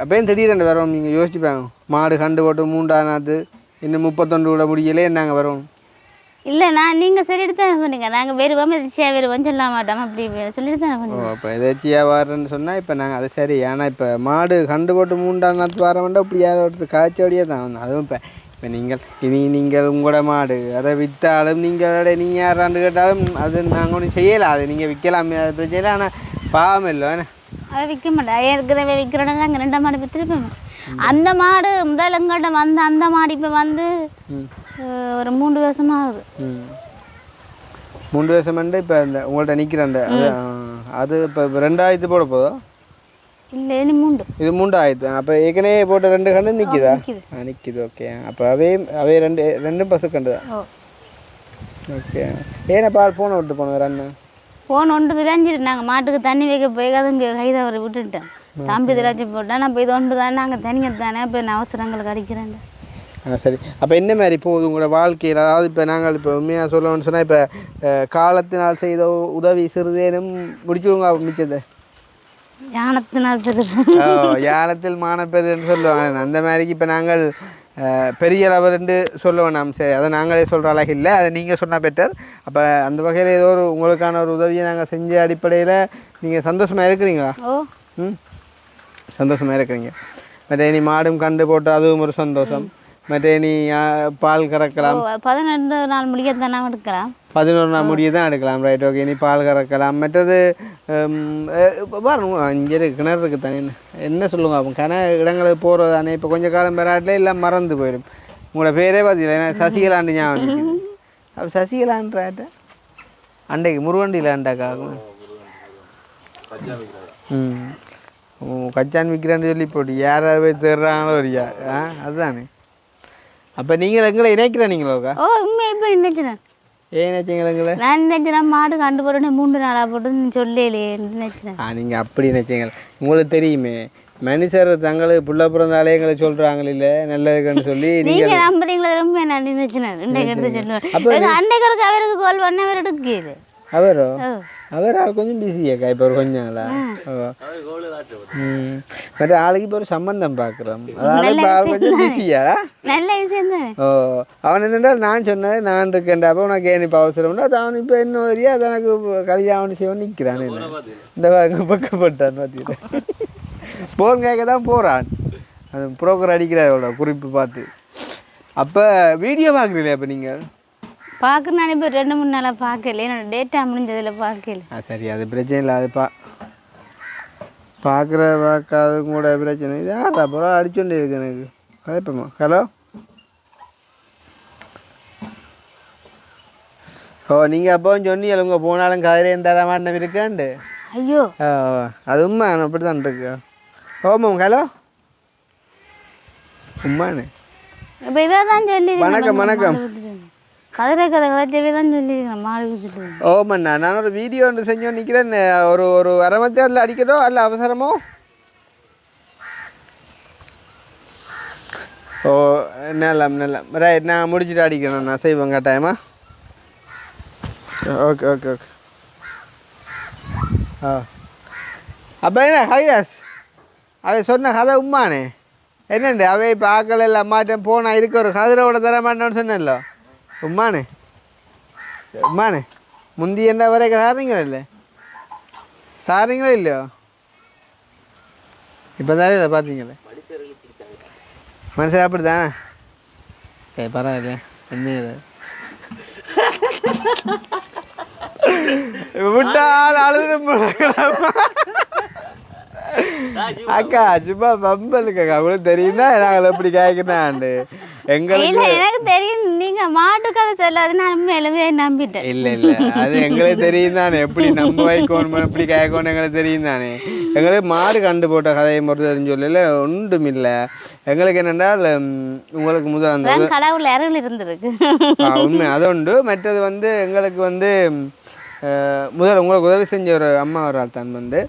அப்போயும் திடீரெண்டு வரோம். நீங்கள் யோசிச்சுப்பாங்க, மாடு கண்டு போட்டு 3ஆம் நாள் இன்னும் 31 கூட முடியலே நாங்கள் வரோம். இல்லை நான் நீங்கள் சரி எடுத்து தானே சொன்னீங்க. நாங்கள் வருவோம் எதாச்சியாக வருவோம் சொல்ல மாட்டோம் அப்படி சொல்லிட்டு தானே பண்ணி. இப்போ எதாச்சியாக வரேன்னு சொன்னால் இப்போ நாங்கள் அது சரி. ஆனால் இப்போ மாடு கண்டு போட்டு 3ஆம் நாள் வர வேண்டாம். இப்படி யாரும் ஒருத்தர் காய்ச்சோடியே தான் வந்து. அதுவும் இப்போ நீங்கள் உங்களோட மாடு அதை விற்றாலும் நீங்கள் யாராண்டு கேட்டாலும் அது நாங்கள் ஒன்றும் செய்யலை. அது நீங்கள் விற்கலாம், அது பிரச்சனை. ஆனால் பாவம் இல்லை என்ன? அதை விற்க மாட்டேன். இருக்கிறவ விற்கிறோன்னா நாங்கள் 2 மாடு விற்றுருப்போம். அந்த மாடு முதல் எங்கிட்ட வந்து அந்த மாடு இப்போ வந்து ஒரு 3 வருஷமாக ஆகுது. 3 வருஷம் இப்போ இந்த உங்கள்கிட்ட நிற்கிற அந்த அது இப்போ 2000 போட போதோ? இல்லை இது 3. இது 3000. அப்போ ஏற்கனவே போட்ட 2 கண்டு நிற்கிதா? நிற்கிது. ஓகே. அப்போ அவே ரெண்டும் பசுக்கண்டு தான். ஓகே. ஏன்னா பால் ஃபோனை விட்டு போனோம் ரன்னு. ஃபோன் ஒன்று திராஞ்சிட்டு நாங்கள் மாட்டுக்கு தண்ணி வைக்க போய் அதுங்க கைதவரை விட்டுட்டேன். தம்பி திராட்சை போட்டேன். நான் இப்போ இது ஒன்று தானே நாங்கள் தனியாக தானே இப்போ நான் அவசரங்களுக்கு அடிக்கிறேன். சரி. அப்போ என்ன மாதிரி போகுது உங்களோட வாழ்க்கையில்? அதாவது இப்போ நாங்கள் இப்போ உண்மையாக சொல்லணும்னு சொன்னால் இப்போ காலத்தினால் செய்த உதவி சிறிதேனும் முடிச்சுவங்க மிச்சத்தை யானத்தினால் பெருது யானத்தில் மானப்பெருன்னு சொல்லுவாங்க. அந்த மாதிரிக்கு இப்போ நாங்கள் பெரிய லெவல்ண்டு சொல்லுவோம் நாம். சரி, அதை நாங்களே சொல்கிற அழகு இல்லை, அதை நீங்கள் சொன்னால் பெட்டர். அப்போ அந்த வகையில் ஏதோ ஒரு உங்களுக்கான ஒரு உதவியை நாங்கள் செஞ்ச அடிப்படையில் நீங்கள் சந்தோஷமாக இருக்கிறீங்களா? சந்தோஷமாக இருக்கிறீங்க. மற்ற இனி மாடும் கண்டு போட்டு அதுவும் ஒரு சந்தோஷம். மற்ற இனி பால் கறக்கலாம். 12 நாள் முடிய தானே எடுக்கலாம். 11 நாள் முடிய தான் எடுக்கலாம். ரைட். ஓகே. இனி பால் கறக்கலாம். மற்றது பாருங்க இங்கே கிணறு இருக்குது தானே. என்ன சொல்லுங்க அப்போ இடங்களுக்கு போகிறது தானே. இப்போ கொஞ்சம் காலம் பெறாட்டில் எல்லாம் மறந்து போயிடும். உங்களோட பேரே பார்த்தீங்களா? ஏன்னா சசிகலாண்டு ஞாபகம் இருக்குது. அப்போ சசிகலான்றாட்ட அண்டைக்கு முருகண்டியில் அண்டாக்காகும். கச்சான் விற்கிறான்னு சொல்லி போட்டு யாராவது போய் தேடுறாங்களோ ஒரு அதுதானே. அப்போ நீங்கள் எங்களை இணைக்கிறீங்களோக்கா? உண்மையாக இப்போ நினைக்கிறேன். ஏன் நினைச்சிங்களா எங்களை? நான் நினைக்கிறேன் மாடு கண்டு போட்டோன்னே 3 நாளாக போட்டு சொல்லலையே நினைக்கிறேன். நீங்கள் அப்படி நினைச்சிங்க. உங்களுக்கு தெரியுமே மனுஷர் தங்களுக்கு புள்ள பிறந்தாலே எங்களை சொல்கிறாங்க இல்லை நல்லதுக்குன்னு சொல்லி நீங்கள் நம்புறீங்களா? ரொம்ப நான் நினைச்சினேன். இன்றைக்கு எடுத்து சொல்லுவேன். அன்றைக்கு அவருக்கு கால் பண்ண அவர் எடுக்குது. அவர் ஆள் கொஞ்சம் பிஸியாக்கா இப்போ ஒரு கொஞ்சம் ஆளா. மற்ற ஆளுக்கு இப்போ ஒரு சம்பந்தம் பார்க்குறோம். அதாவது இப்போ ஆள் கொஞ்சம் பிஸியா. நல்ல விஷயம் தான். அவன் என்னென்னா நான் சொன்னது நான் இருக்கேன்டா. அப்போ உனக்கு ஏன் இப்போ அவசரம்னா அது அவன் இப்போ என்ன வரியா அது எனக்கு கல்யாணம் செய்வோம் நிற்கிறான். இந்த பக்கப்பட்டான் பார்த்தீங்கன்னா போன் கேட்க தான் போகிறான். அது புரோக்கர் அடிக்கிறாரோட குறிப்பு பார்த்து. அப்போ வீடியோ பார்க்குறீங்களா? அப்போ நீங்கள் பார்க்குறேன். நான் இப்போ 2-3 நாளாக பார்க்கல. என்னோட டேட்டா முடிஞ்சதில் பார்க்கல. சரி, அது பிரச்சனை இல்லை. அது பார்க்காது கூட பிரச்சனை. இது யாரா அப்புறம் அடிச்சுட்டு இருக்கு எனக்கு கதைப்போமா. ஹலோ. நீங்கள் அப்போ சொன்னீங்க உங்கள் போனாலும் கதையிலேயும் தர மாட்டேன் இருக்காண்டு. ஐயோ அது உண்மை அப்படி தான் இருக்கு. ஓமாம். ஹலோ உண்மாண்ணே. இப்போ இவ தான் சொல்லி வணக்கம் வணக்கம். கதை கதைச்சவே தான் சொல்லியிருக்கேன் மாடு விற்றுட்டு. ஓமண்ணா நான் ஒரு வீடியோ ஒன்று செஞ்சோன்னு நிற்கிறேன். ஒரு அரை மணி நேரத்தில் அடிக்கணும் அல்ல அவசரமோ? நல்ல ரைட். நான் முடிச்சுட்டு அடிக்கணும். நான் செய்வேன் கட்டாயமா. Okay okay okay. அப்போ என்ன ஹையாஸ் அவை சொன்ன கதை உண்மானே என்னண்டு? அவை இப்போ ஆக்கள் எல்லாம் மாட்டேன் போனால் இருக்க ஒரு கதிரோட தர மாட்டேன்னு சொன்னேன்ல உம்மானே. முந்தி என்ன வரைக்கும் தாரீங்களா இல்லை? தாரீங்களா இல்லையோ? இப்போ தானே இல்லை பார்த்தீங்களே மனுஷன் அப்படி தானே. சரி பரவாயில்ல. என்ன இது விட்டால் அழுது அக்கா சும்மா பம்பலுக்கா உங்களுக்கு தெரியும் தான் நாங்கள் எப்படி கேட்கணாண்டு எங்களுக்கு எனக்கு தெரியும். நீங்கள் மாட்டு கதை சொல்லாது நான் உண்மையிலுமே நம்பிட்டேன். இல்லை அது எங்களுக்கு தெரியும் தானே, எப்படி நம்ம வைக்கணும் எப்படி கேட்கணும் எங்களுக்கு தெரியும் தானே. எங்களுக்கு மாடு கண்டு போட்ட கதையை மட்டும் தெரிஞ்சு சொல்லல ஒன்றும் இல்லை. எங்களுக்கு என்னென்றால் உங்களுக்கு முதல் அந்த கடவுள் அருள் இருந்திருக்கு உண்மை அது உண்டு. மற்றது வந்து எங்களுக்கு வந்து முதல் உங்களுக்கு உதவி செஞ்ச ஒரு அம்மா ஒரு ஆள் தான் வந்து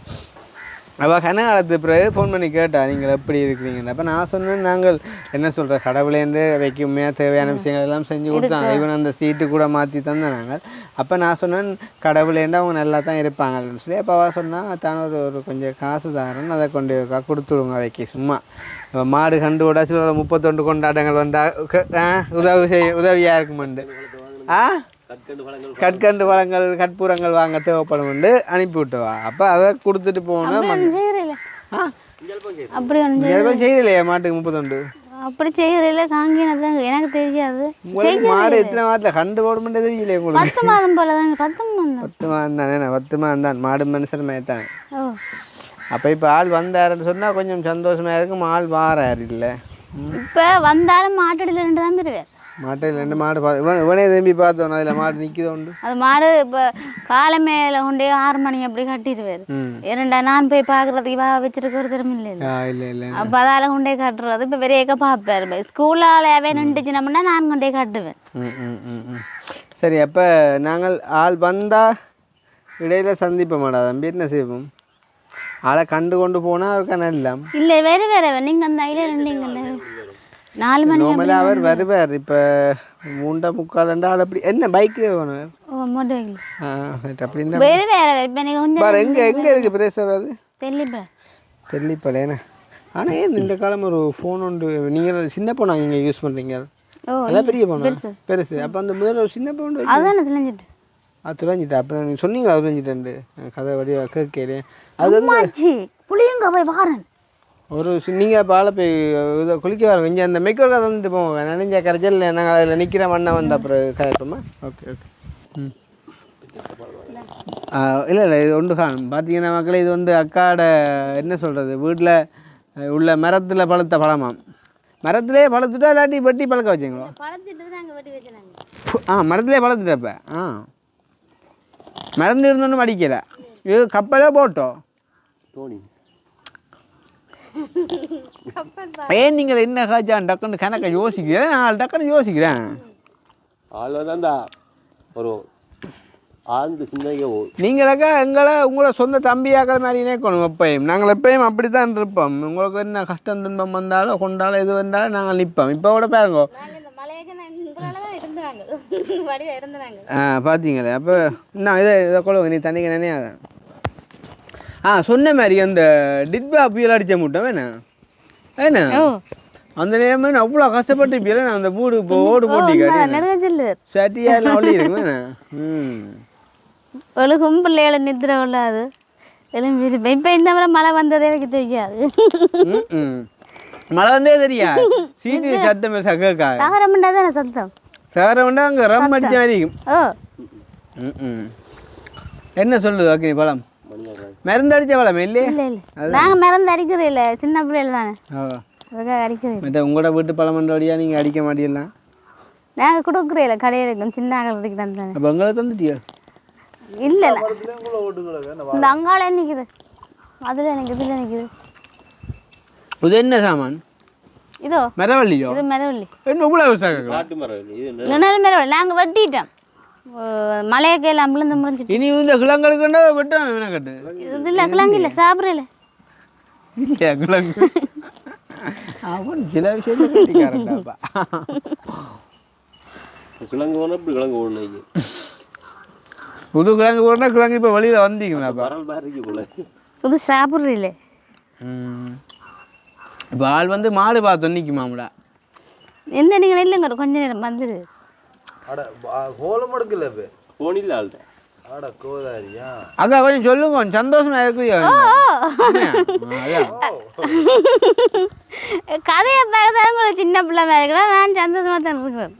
அவள் கனகாலத்து பிறகு ஃபோன் பண்ணி கேட்டா நீங்கள் எப்படி இருக்கிறீங்கன்னு. அப்போ நான் சொன்னேன் நாங்கள் என்ன சொல்கிற கடவுளேருந்து வைக்க உண்மையாக தேவையான விஷயங்கள் எல்லாம் செஞ்சு கொடுத்தாங்க. ஈவன் அந்த சீட்டு கூட மாற்றி தந்தேன் நாங்கள். அப்போ நான் சொன்னேன் கடவுளேண்டு அவங்க நல்லா தான் இருப்பாங்கன்னு சொல்லி. அப்போ அவள் சொன்னால் தான் ஒரு கொஞ்சம் காசு தாரேன்னு அதை கொண்டு கொடுத்துடுங்க வைக்க சும்மா மாடு கண்டு விட சில 31 கொண்டாட்டங்கள் வந்தால் உதவியாக இருக்குமெண்டு. கற்கண்டு பழங்கள் கற்பூரங்கள் வாங்க தேவைப்படும் அனுப்பி விட்டுவா. அப்போ அதை கொடுத்துட்டு போனால் அப்படி செய்யலையா மாட்டுக்கு 31 அப்படி செய்யறதுல காங்கினதாங்க எனக்கு தெரியாது. மாடு எத்தனை மாதத்தில் கண்டு போட தெரியல உங்களுக்கு? 10 மாதம் போல தாங்க. 10 மாதம் தானே 10 மாதம் தான் மாடு மனுஷன் மேத்தானே. அப்போ இப்போ ஆள் வந்தாருன்னு சொன்னால் கொஞ்சம் சந்தோஷமாக இருக்கும். ஆள் வாராரு இல்லை இப்போ வந்தாலும் மாட்டடியில் 2 தான் பெறுவார். மாட்டை 2 மாடு இவனே திரும்பி பார்த்தோம் அதில் மாடு நிற்கிது உண்டு. அது மாடு இப்போ காலை மேலே கொண்டே 6 மணி அப்படி கட்டிடுவார். ஏன்டா நான் போய் பார்க்குறதுக்கு இவா வச்சிருக்கிற திறமை இல்லை. அப்போ அதால் கொண்டே கட்டுறது இப்போ பெரியக்க பார்ப்பார். ஸ்கூலாலேயே நின்றுச்சுனோம்னா நான் கொண்டே கட்டுவேன். சரி அப்போ நாங்கள் ஆள் வந்தால் இடையில சந்திப்ப மாட்டா தம்பி என்ன செய்வோம்? ஆளை கண்டு கொண்டு போனால் அவருக்கு நல்லா இல்லை வேறு நீங்கள் அந்த ஐடியா 4 மணி நார்மலாக அவர் வருவார். இப்போ 3:45 ஆள் அப்படி என்ன பைக்கில் போனார் அப்படின்னா வேறு எங்கே இருக்குது பிரேசாவது தெல்லிப்பலையாண்ணே. ஆனால் ஏன் இந்த காலம் ஒரு ஃபோன் உண்டு நீங்கள் சின்ன ஃபோன் நீங்கள் யூஸ் பண்ணுறீங்க அதான் பெரிய ஃபோனா பெருசு. அப்போ அந்த முதல்ல ஒரு சின்ன ஃபோன் அது துளைஞ்சிட்டா. அப்புறம் நீங்கள் சொன்னீங்களா துளைஞ்சிட்டேன்ட்டு கதை வழியாக கேட்கிறேன். அது வந்து புளியங்க போய் வாரன் ஒரு நீங்கள் இப்போ ஆளை போய் இதை குளிக்க வரோம். இங்கே அந்த மெய்க்கோல் கதை வந்துட்டு போவோம். நினைஞ்ச கரைச்சல் நாங்கள் அதில் நிற்கிற மண்ணை வந்து அப்புறம் கதைப்போமா? ஓகே இல்லை இது ஒன்று காணும் பார்த்தீங்கன்னா மக்களே. இது வந்து அக்காட என்ன சொல்கிறது வீட்டில் உள்ள மரத்தில் பழுத்த பழமாம். மரத்திலே பழுத்துட்டா இல்லாட்டி வெட்டி பழக்க வச்சிங்களோ? மரத்திலே பழுத்துட்டப்ப மறந்து இருந்தோன்னு அடிக்கலை. இது கப்பலே போட்டோம். ஏன் நீங்கள் என்ன காய்ச்சான் டக்குன்னு கணக்கை யோசிக்கிறேன். நான் டக்குன்னு யோசிக்கிறேன். நீங்களாக்கா உங்களை சொந்த தம்பியாக்கள் மாதிரி நினைக்கணும். எப்பயும் நாங்கள் எப்பயும் அப்படி தான் இருப்போம். உங்களுக்கு என்ன கஷ்டம் துன்பம் வந்தாலும் கொண்டாலும் எது வந்தாலும் நாங்கள் நிற்போம். இப்போ கூட பாருங்க பார்த்தீங்களே. அப்போ நான் இதை கொள்ளுங்க நீ தண்ணிக்கு நினையாத. சொன்ன மாதிரி அந்த டிட்பா புயல் அடித்த முட்டை வேணா ஏன்னா அந்த நேரம் அவ்வளோ கஷ்டப்பட்டு இப்போ நான் அந்த வீடு இப்போ ஓடு போட்டி சட்டியாக ஒளி இருக்கு வேணா. ஒழுகும் பிள்ளையோட நித்திர உள்ளாது இப்போ இந்த மாதிரி மழை வந்ததே வைக்க தெரியாது. மழை வந்தே தெரியா சீட்டு சத்தமே சக்கா தகரமுண்டா தானே சத்தம் தகரமுண்டா அங்கே ரம் அடித்த மாதிரி. என்ன சொல்லுது ஓகே பழம் மருந்து அடித்த பழம் இல்லையே? நாங்கள் மருந்து அடிக்கிறோம் இல்லை சின்ன பிள்ளைகள் தானே அதுக்காக அடிக்கிறேன். மற்ற உங்களோட வீட்டு பழமன்றோடையா நீங்கள் அடிக்க மாட்டீங்களா? நாங்கள் கொடுக்குறோம் இல்லை கடையில் இருக்கும் சின்ன ஆக்கள் அடிக்கிறாங்க தானே. அப்போ உங்களை தந்துட்டியா? இல்லை இந்த அங்கால நிற்குது அதில் எனக்கு இதில் நிற்குது. இது என்ன சாமான்? இதோ மரவள்ளியோ? இது மரவள்ளி. என்ன இவ்வளோ நிழல் மரவள்ளி நாங்கள் வெட்டிட்டோம். மழையை கையில் அம்பளந்து முடிஞ்சிட்டு இனி இந்த கிழங்குன்னா வெட்டணும் என்ன கட்டு? இல்லை கிழங்கு இல்லை சாப்பிடல இல்லையா கிழங்கு? அவன் சில விஷயத்தை கட்டிக்காரன்டாப்பா. கிழங்கு போனால் இப்படி கிழங்கு ஓடணும். புது கிழங்கு போனால் கிழங்கு இப்போ வழியில் வந்தீங்களாப்பா? புது சாப்பிட்றீங்களே. இப்போ ஆள் வந்து மாடு பார்த்தோம் நிற்குமாம்டா. எந்த நீங்கள் இல்லைங்க கொஞ்ச நேரம் வந்துடு. கோலம் எடுக்கல போனில்ல ஆள்கிட்ட அக்கா கொஞ்சம் சொல்லுங்க கொஞ்சம் சந்தோஷமா இருக்கு. கதையை பார்க்கறத சின்ன பிள்ளை மாதிரி இருக்கிறேன். நான் சந்தோஷமா தான் இருக்கிறேன்.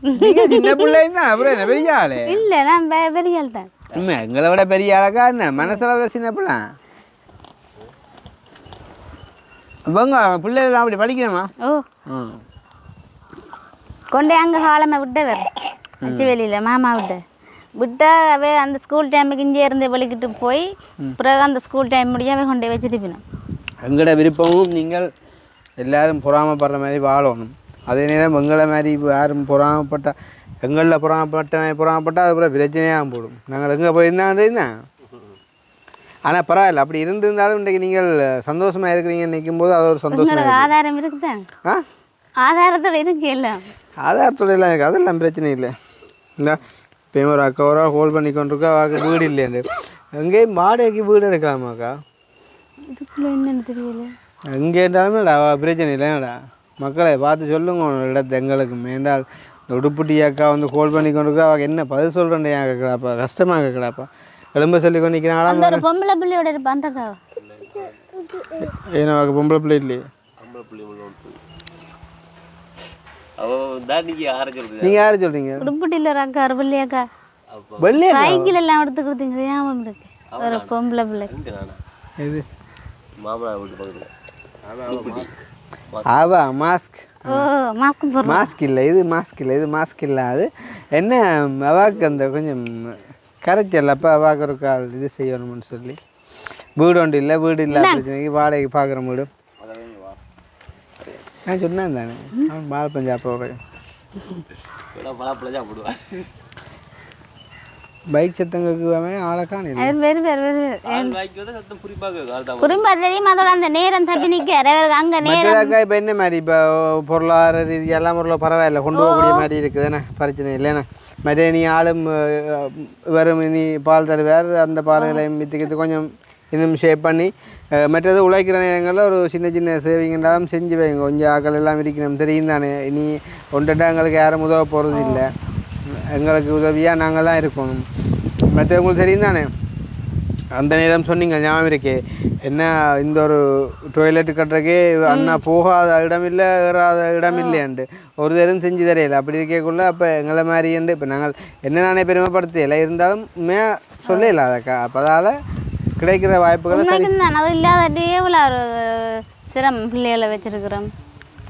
சின்ன பிள்ளைங்க தான் அப்புறம் என்ன பெரிய ஆளு? இல்லை நான் பெரிய ஆள் தான். எங்களை விட பெரிய ஆளக்கா என்ன மனசில் சின்ன பிள்ளை. இவங்க பிள்ளைகள் அப்படி படிக்கணுமா? ஓ கொண்டே அங்கே காலமாக விட்டே வர அச்சுவேலியில் மாமா விட்டா அவை அந்த ஸ்கூல் டைமுக்கு இங்கே இருந்து வெளிக்கிட்டு போய் பிறகு அந்த ஸ்கூல் டைம் முடிய அவை கொண்டு வச்சுட்டு போயிடும். எங்களோட விருப்பமும் நீங்கள் எல்லோரும் பொறாமப்படுற மாதிரி வாழணும். அதே நேரம் எங்களை மாதிரி யாரும் பொறாமப்பட்ட எங்களில் பொறாமப்பட்டால் அது போல் பிரச்சனையாக போடும். நாங்கள் எங்கே போயிருந்தாண்டா ஆனால் பரவாயில்ல. அப்படி இருந்திருந்தாலும் இன்றைக்கு நீங்கள் சந்தோஷமாக இருக்கிறீங்கன்னு நினைக்கும் போது அது ஒரு சந்தோஷம். ஆதாரம் இருக்குதா? ஆதாரத்தோடு இருக்கு எல்லாம். ஆதாரத்தோடு எல்லாம் இருக்குது, அதெல்லாம் பிரச்சனை இல்லை. இந்த இப்போ ஒரு அக்கா ஒரு ஹோல்ட் பண்ணி கொண்டிருக்கா அவருக்கு வீடு இல்லையாண்டு எங்கேயும் வாடகைக்கு வீடு எடுக்கலாமாக்கா? இதுக்குள்ள என்னன்னு தெரியல. எங்கே இருந்தாலுமே பிரச்சனை இல்லைடா. மக்களை பார்த்து சொல்லுங்க இடத்த எங்களுக்கு மேண்டால் உடுப்புட்டி அக்கா வந்து ஹோல்ட் பண்ணி கொண்டிருக்கா அவங்க என்ன பதில் சொல்கிறேன் ஏன் கேட்கலாப்பா, கஷ்டமாக கேட்கலாப்பா. எலும்ப சொல்லி கொண்டு நிற்கிறாங்களா? அந்த ஒரு பொம்பளை பிள்ளையோட இருப்பான் அந்த அக்கா. ஏன்னா அவருக்கு பொம்பளை பிள்ளை இல்லையே. நீங்கள் யார் சொல்கிறீங்க? உடுப்புட்டியில் ஒரு அக்கா, ஒரு பிள்ளை அக்கா. வெள்ளையா சைக்கிள் எல்லாம் எடுத்து கொடுத்தீங்க ஞாபகம் இருக்கு. ஒரு பொம்பளை பிள்ளை. இது மாமலா வீட்டு பக்கத்தில் ஆவா மாஸ்க். மாஸ்க் போடுறோம். மாஸ்க் இல்லை, இது மாஸ்க் இல்லை, இது மாஸ்க் இல்லை. அது என்ன அவாக்கு அந்த கொஞ்சம் கரைச்சல் அப்போ அவாக்கு ஒரு கால் இது செய்யணும்னு சொல்லி வீடு ஒன்று இல்லை, வீடு இல்லை பிரச்சனைக்கு வாடகைக்கு பார்க்குற வீடு நான் சொன்னேன் தானே. அவன் பால் பஞ்சா போடுறேன் பைக் சத்தங்களுக்கு ஆளை காணும். அந்த நேரம் தப்பி நிற்கிற அங்கே நேரம். இப்போ என்ன மாதிரி இப்போ பொருளாதார ரீதி எல்லாம் பொருளாக பரவாயில்ல கொண்டு போகக்கூடிய மாதிரி இருக்குதுண்ணே, பிரச்சனை இல்லைண்ணே. மற்ற நீ ஆளும் வெறும் நீ பால் தருவார் அந்த பால்களையும் விற்றுக்கிட்டு கொஞ்சம் இன்னும் ஷேப் பண்ணி மற்றது உழைக்கிற நேரங்களில் ஒரு சின்ன சின்ன சேவிங்கெல்லாம் செஞ்சு வைங்க. கொஞ்சம் ஆக்கள் எல்லாம் இருக்கணும் தெரியும் தானே. இனி ஒன்றுட்டா எங்களுக்கு யாரும் உதவ போகிறது இல்லை, எங்களுக்கு உதவியாக நாங்கள் தான் இருக்கணும். மற்றவங்களுக்கு தெரியும் தானே. அந்த நேரம் சொன்னீங்க ஞாபகம் இருக்கே, என்ன இந்த ஒரு டொய்லெட் கட்டுறக்கே அண்ணா போகாத இடம் இல்லை, ஏறாத இடம் இல்லையாண்டு ஒரு தரம் செஞ்சு தரையில. அப்படி இருக்கக்குள்ள அப்போ எங்களை மாதிரிண்டு இப்போ நாங்கள் என்ன நானே பெருமைப்படுத்தலை இருந்தாலும் சொல்லல அதக்கா. அப்போ அதால் கிடைக்கிற வாய்ப்புகளை அது இல்லாதே இவ்வளோ ஒரு சிரமம் பிள்ளைகளை வச்சிருக்கிறோம்.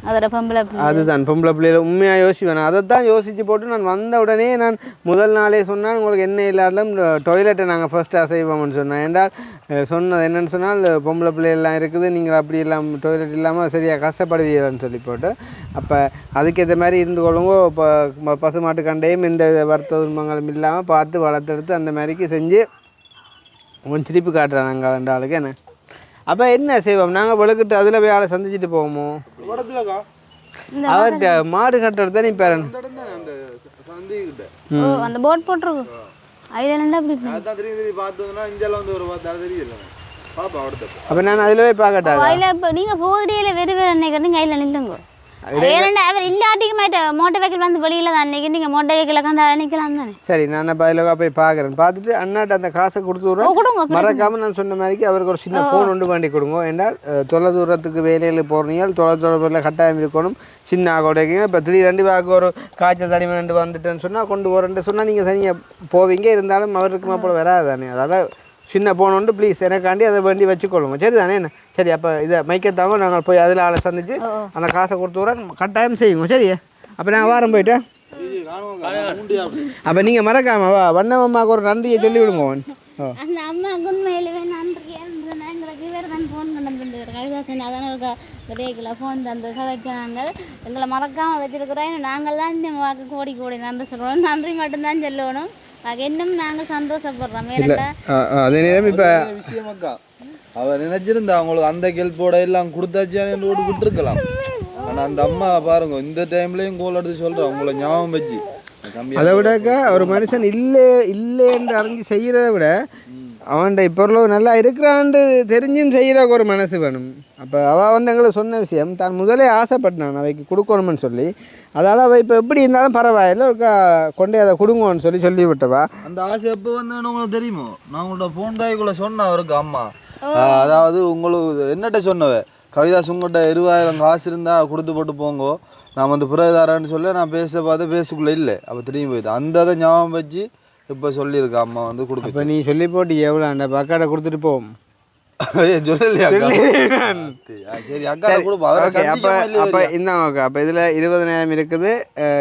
அதோட பொம்பளை அதுதான் பொம்பளை பிள்ளைகளை உண்மையாக யோசிப்பேன். அதை தான் யோசித்து போட்டு நான் வந்த உடனே நான் முதல் நாளே சொன்னால் உங்களுக்கு என்ன இல்லாலும் டொய்லெட்டை நாங்கள் ஃபஸ்ட்டாக செய்வோம்னு சொன்னேன். என்றால் சொன்னது என்னென்னு சொன்னால் பொம்பளை பிள்ளைகள்லாம் இருக்குது, நீங்கள் அப்படி இல்லாமல் டொய்லெட் இல்லாமல் சரியாக கஷ்டப்படுவீங்கன்னு சொல்லி போட்டு அப்போ அதுக்கேற்ற மாதிரி இருந்து கொள்ளுங்க. இப்போ பசுமாட்டு கண்டையும் எந்த வருத்த உரிமங்களும் இல்லாமல் பார்த்து வளர்த்தெடுத்து அந்த மாதிரிக்கு செஞ்சு கொஞ்சம் திருப்பி காட்டுறேன் நாங்கள் ரெண்டு ஆளுக்கு என்ன. அப்போ என்ன செய்வோம் நாங்கள் விளக்கிட்டு அதில் போய் ஆளை சந்திச்சுட்டு போவோமோ. அவர்கிட்ட மாடு கட்டுறது தானே பேரன் அந்த போட் போட்டிருக்கோம். அப்போ நான் அதில் போய் பார்க்கட்டா? நீங்கள் போகடியில் வெறும் வேறு அன்னைக்கு கையில் நில்லுங்க. ஏன்னா அவர் இல்லாட்டிக்கு மோட்டர் வெஹிக்கிள் வந்து வெளியில் தான் அன்றைக்கி நீங்கள் மோட்டர் வெஹிக்கிளை கண்டு நிற்கலாம் தானே. சரி நான் இப்போ அதில் போய் பார்க்குறேன். பார்த்துட்டு அண்ணாட்ட அந்த காசை கொடுத்து விட்றோம். மறக்காமல் நான் சொன்ன மாதிரிக்கு அவருக்கு ஒரு சின்ன ஃபோன் ஒன்று வேண்டி கொடுங்க. என்றால் தொலை தூரத்துக்கு வேலையில் போகிறீங்க தொலைவில் கட்டாயம் இருக்கணும். சின்ன ஆகோடைக்குங்க இப்போ 3-2 வாக்கு ஒரு காய்ச்சல் தனிமை 2 வந்துட்டேன்னு சொன்னால் கொண்டு போகிறேன்ட்டு சொன்னால் நீங்கள் தனியாக போவீங்க. இருந்தாலும் அவருக்கு மாப்பிள்ள வராது தானே. அதால் சின்ன போனோண்டு ப்ளீஸ் எனக்காண்டி அதை வேண்டி வச்சுக்கொள்ளுங்க. சரி தானே என்ன? சரி அப்போ இதை மைக்கத்தாங்க நாங்கள் போய் அதில் ஆளை சந்திச்சு அந்த காசை கொடுத்து விட்றேன். கட்டாயம் செய்யுங்க. சரி அப்போ நான் வாரம் போயிட்டேன். அப்போ நீங்கள் மறக்காம வண்ணம்மாவுக்கு ஒரு நன்றியை சொல்லி விடுங்க. அந்த அம்மாவுக்கு உண்மையிலேயே நன்றி. எங்களுக்கு வேறு தான் ஃபோன் பண்ண கவிதாசன் அதான ஒரு விதைகளை ஃபோன் தந்து கதைக்கிறாங்க. எங்களை மறக்காமல் வச்சுருக்குறோம். நாங்கள் தான் இந்த வாக்கு கோடி கோடி நன்றி சொல்கிறோம். நன்றி மட்டும்தான் சொல்லணும். இன்னும் நாங்கள் சந்தோஷப்படுறோம். அதே நேரம் இப்போ விஷயமாக்கா அவர் நினைச்சிருந்தா அவங்களுக்கு அந்த கெல்ப்போட எல்லாம் கொடுத்தாச்சான்னு விட்டுருக்கலாம். ஆனால் அந்த அம்மா பாருங்க இந்த டைம்லேயும் கோல் எடுத்து சொல்கிறேன் அவங்கள ஞாபகம் வச்சு. அதை விடக்கா ஒரு மனுஷன் இல்லைன்னு அறிஞ்சு செய்கிறத விட அவன்கிட்ட இப்போ நல்லா இருக்கிறான்னு தெரிஞ்சும் செய்கிறக்கு ஒரு மனசு வேணும். அப்போ அவள் வந்து எங்களுக்கு சொன்ன விஷயம் தான் முதலே ஆசைப்பட்டான் அவைக்கு கொடுக்கணும்னு சொல்லி. அதால் அவள் இப்போ எப்படி இருந்தாலும் பரவாயில்ல ஒரு கொண்டே அதை கொடுங்கன்னு சொல்லி விட்டவா. அந்த ஆசை எப்போ வந்தேன்னு உங்களுக்கு தெரியுமோ? நான் உங்களோட ஃபோன் காய்க்குள்ளே சொன்னேன் அவருக்கு அம்மா. அதாவது உங்களுக்கு என்னட்ட சொன்னவ கவிதாஸ் உங்கள்கிட்ட 20,000 காசு இருந்தால் கொடுத்து போட்டு போங்கோ நான் வந்து பிறகுதாரன்னு சொல்ல நான் பார்த்து பேசுக்குள்ளே இல்லை. அப்போ திரும்பி போயிட்டு அந்த அதை ஞாபகம் வச்சு இப்போ சொல்லியிருக்கா அம்மா வந்து கொடுக்க. இப்போ நீ சொல்லி போட்டு எவ்வளோ அந்த பக்காடை கொடுத்துட்டு போவோம். சொல்லலையா சரி அக்கா கொடுப்போம் அவரை அப்போ இந்தாங்க ஓகே. அப்போ இதில் 20,000 இருக்குது.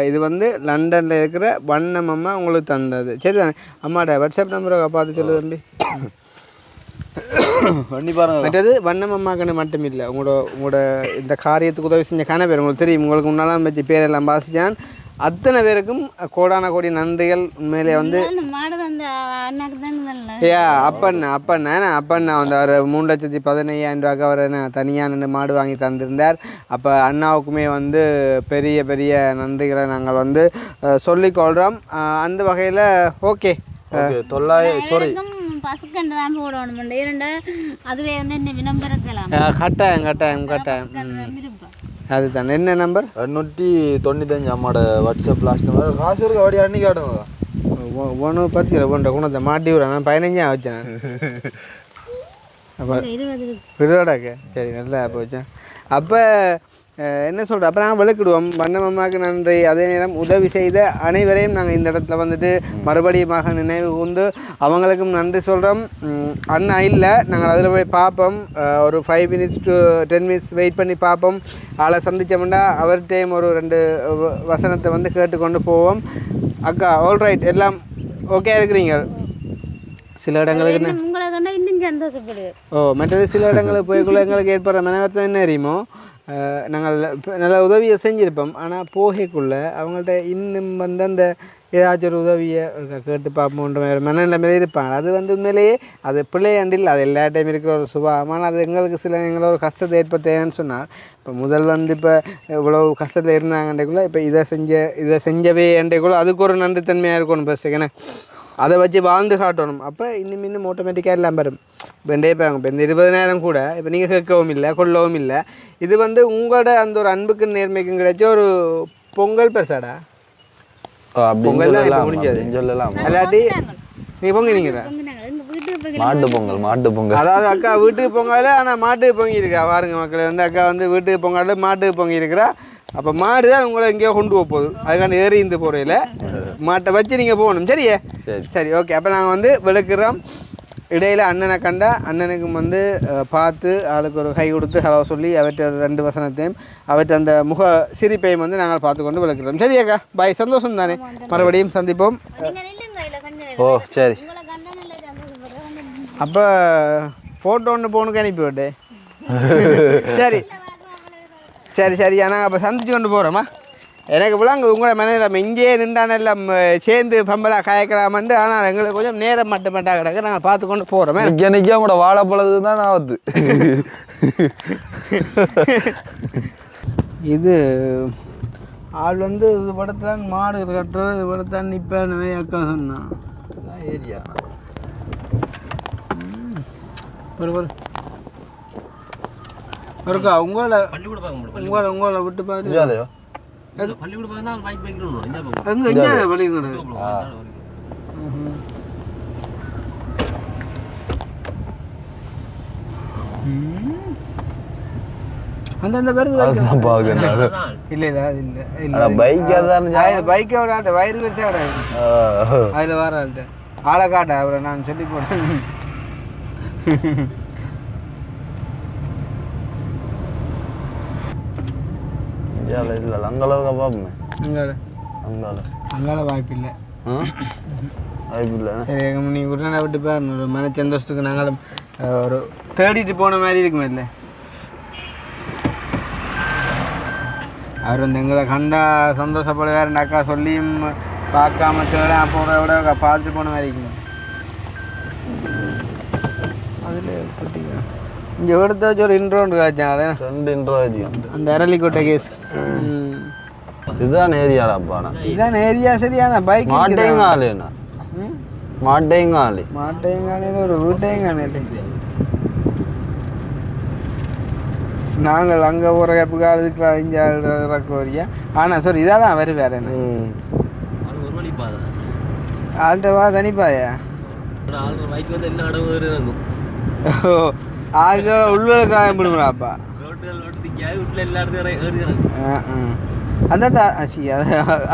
இது வந்து லண்டனில் இருக்கிற வண்ணம் அம்மா உங்களுக்கு தந்தது. சரி தானே அம்மாட்ட வாட்ஸ்அப் நம்பரை பார்த்து சொல்லு தம்பி. பண்ணி பாருங்க. மற்றது வண்ணம் அம்மாக்கன்னு மட்டும் இல்லை, உங்களோட இந்த காரியத்துக்கு உதவி செஞ்ச பேர் உங்களுக்கு தெரியும். உங்களுக்கு முன்னாலாம் வச்சு பேரெல்லாம் பாசிச்சான். அத்தனை பேருக்கும் கோடான கோடி நன்றிகள். உண்மையிலே வந்து அப்பண்ணா வந்து அவர் 3,15,000 ரூபாய்க்கு அவர் தனியாக நின்று மாடு வாங்கி தந்திருந்தார். அப்போ அண்ணாவுக்குமே வந்து பெரிய பெரிய நன்றிகளை நாங்கள் வந்து சொல்லிக்கொள்கிறோம். அந்த வகையில் ஓகே 900 சாரி பசுக்கண்டு தான் போடணும். அதுல இருந்து விளம்பரத்தலாம் கட்டாயம் அதுதான். என்ன நம்பர்? 895 அம்மாவோட வாட்ஸ்அப் லாஸ்ட் நம்பர். காசு இருக்கு அப்படி அன்னைக்கு ஆடுங்க. ஒன்று பத்து ஒன்றை குணத்தை மாட்டி விட நான் 15 வச்சேன். அப்போ 20 சரி நல்லா அப்போ வச்சேன். அப்போ என்ன சொல்கிறேன், அப்போ நாங்கள் விளக்கிடுவோம். வண்ணமம்மாவுக்கு நன்றி. அதே நேரம் உதவி செய்த அனைவரையும் நாங்கள் இந்த இடத்துல வந்துட்டு மறுபடியுமாக நினைவு கூர்ந்து அவங்களுக்கும் நன்றி சொல்கிறோம். அண்ணா இல்லை, நாங்கள் அதில் போய் பார்ப்போம். ஒரு 5 minutes to 10 minutes வெயிட் பண்ணி பார்ப்போம். ஆளை சந்தித்தோம்னா அவர்கிட்டையும் ஒரு 2 வசனத்தை வந்து கேட்டுக்கொண்டு போவோம். அக்கா ஆல்ரைட், எல்லாம் ஓகே இருக்கிறீங்க? சில இடங்களுக்கு இன்னும் சந்தோஷப்படுவேன். மற்றது சில இடங்களுக்கு போய்க்குள்ள எங்களுக்கு ஏற்படுற மனவர்த்தம் என்ன அறியுமோ, நாங்கள் நல்ல உதவியை செஞ்சுருப்போம். ஆனால் போகைக்குள்ளே அவங்கள்ட்ட இன்னும் வந்து அந்த ஏதாச்சும் ஒரு உதவியை கேட்டு பார்ப்போன்ற மாதிரி மனநிலைமையில இருப்பாங்க. அது வந்து உண்மையிலேயே அது பிள்ளையாண்டில் அது எல்லா டைம் இருக்கிற ஒரு சுபாவமான அது எங்களுக்கு சில எங்களை ஒரு கஷ்டத்தை ஏற்படுத்தேன்னு சொன்னால், இப்போ முதல் வந்து இப்போ இவ்வளோ கஷ்டத்தில் இருந்தாங்கன்றக்குள்ளே இப்போ இதை செஞ்சவே என்றக்குள்ளே அதுக்கு ஒரு நன்றித்தன்மையாக இருக்கணும். ஃபஸ்ட்டு ஏன்னா அதை வச்சு வாழ்ந்து காட்டணும். அப்போ இன்னும் ஆட்டோமேட்டிக்காக எல்லாம் வரும். இப்போ இப்போ இந்த 20,000 கூட இப்போ நீங்கள் கேட்கவும் இல்லை கொள்ளவும் இல்லை. இது வந்து உங்களோட அந்த ஒரு அன்புக்கு நேர்மைக்கும் கிடைச்ச ஒரு பொங்கல் பெருசாடா. பொங்கல் முடிஞ்சது இல்லாட்டி நீங்கள் பொங்கினீங்களா? மாட்டு பொங்கல் அதாவது அக்கா வீட்டுக்கு பொங்கல், ஆனால் மாட்டுக்கு பொங்கி இருக்கா பாருங்க மக்களை. வந்து அக்கா வந்து வீட்டுக்கு பொங்கல் மாட்டுக்கு பொங்கி இருக்கிறா. அப்போ மாடு தான் உங்களை எங்கேயோ கொண்டு போக போகுது. அதுக்கான ஏறி இந்த போறையில் மாட்டை வச்சு நீங்கள் போகணும். சரியே சரி ஓகே. அப்போ நாங்கள் வந்து விளக்குறோம். இடையில் அண்ணனை கண்டா அண்ணனுக்கு வந்து பார்த்து ஆளுக்கு ஒரு கை கொடுத்து ஹலோ சொல்லி அவற்றை ஒரு 2 வசனத்தையும் அவற்றை அந்த முக சிரிப்பையும் வந்து நாங்கள் பார்த்து கொண்டு விளக்குறோம். சரியாக்கா பாய், சந்தோஷம் தானே, மறுபடியும் சந்திப்போம். ஓ சரி. அப்போ ஃபோட்டோ ஒன்று போனுக்கு அனுப்பிவிட்டே. சரி சரி சரி ஆனால் அப்போ சந்திச்சு கொண்டு போகிறோமா? எனக்கு விளாங்க உங்களை மனையில் நம்ம இங்கேயே நின்றானெல்லாம் சேர்ந்து பம்பலாக காய்க்கலாமண்டு. ஆனால் எங்களுக்கு கொஞ்சம் நேரம் மட்டும் கிடக்கு. நாங்கள் பார்த்து கொண்டு போகிறோமே. எனக்கு கூட வாழைப்பழது தான் நான் வந்து இது ஆள் வந்து இது படத்தான் மாடு கட்டுறது, இது படத்தான் நிற்பேன் அக்கா சொன்னான். ஏரியா ஒருக்கா உங்களை விட்டு பாரு. எங்க இங்கே பள்ளிக்கூட அந்த பேருக்கு இல்லை இல்லை அது இல்லை இல்லை பைக்கோட வயிறு பெருசாக அதில் வர ஆளை காட்ட அவரை நான் சொல்லி போட்டேன். இல்லை அங்கால பார்ப்போமே. அங்கால வாய்ப்பில்லை வாய்ப்பில்லை. சரி நீங்கள் உடனே விட்டு பாருங்க. ஒரு மன சந்தோஷத்துக்கு நாங்களும் ஒரு தேடிட்டு போன மாதிரி இருக்குமே. இல்லை அவர் வந்து எங்களை கண்டா சந்தோஷப்படுவார். அக்கா சொல்லியும் பார்க்காம சொல்ல போகிற விட பார்த்துட்டு போன மாதிரி இருக்குங்க. அதில் பட்டிங்க இங்கே எடுத்த வச்சு ஒரு இன்ட்ரோண்டு காய்ச்சான். 2 இன்ட்ரோ ஆச்சு அந்த அரளிக்கோட்டை கேஸ். இதுதான் ஏரியாடாப்பாண்ணா. இதுதான் ஏரியா சரியான பைக் மாட்டேங்காலேண்ணா. மாட்டேங்காலையில் ஒரு வீட்டையும் நாங்கள் அங்கே ஒரு கப்பு காலத்துக்கு 5 வரியா. ஆனால் சார் இதெல்லாம் வரும் வேற என்ன ஆல்ட்டவா தனிப்பாயா ஆக உள்ள காயப்படுங்களாப்பா. அந்த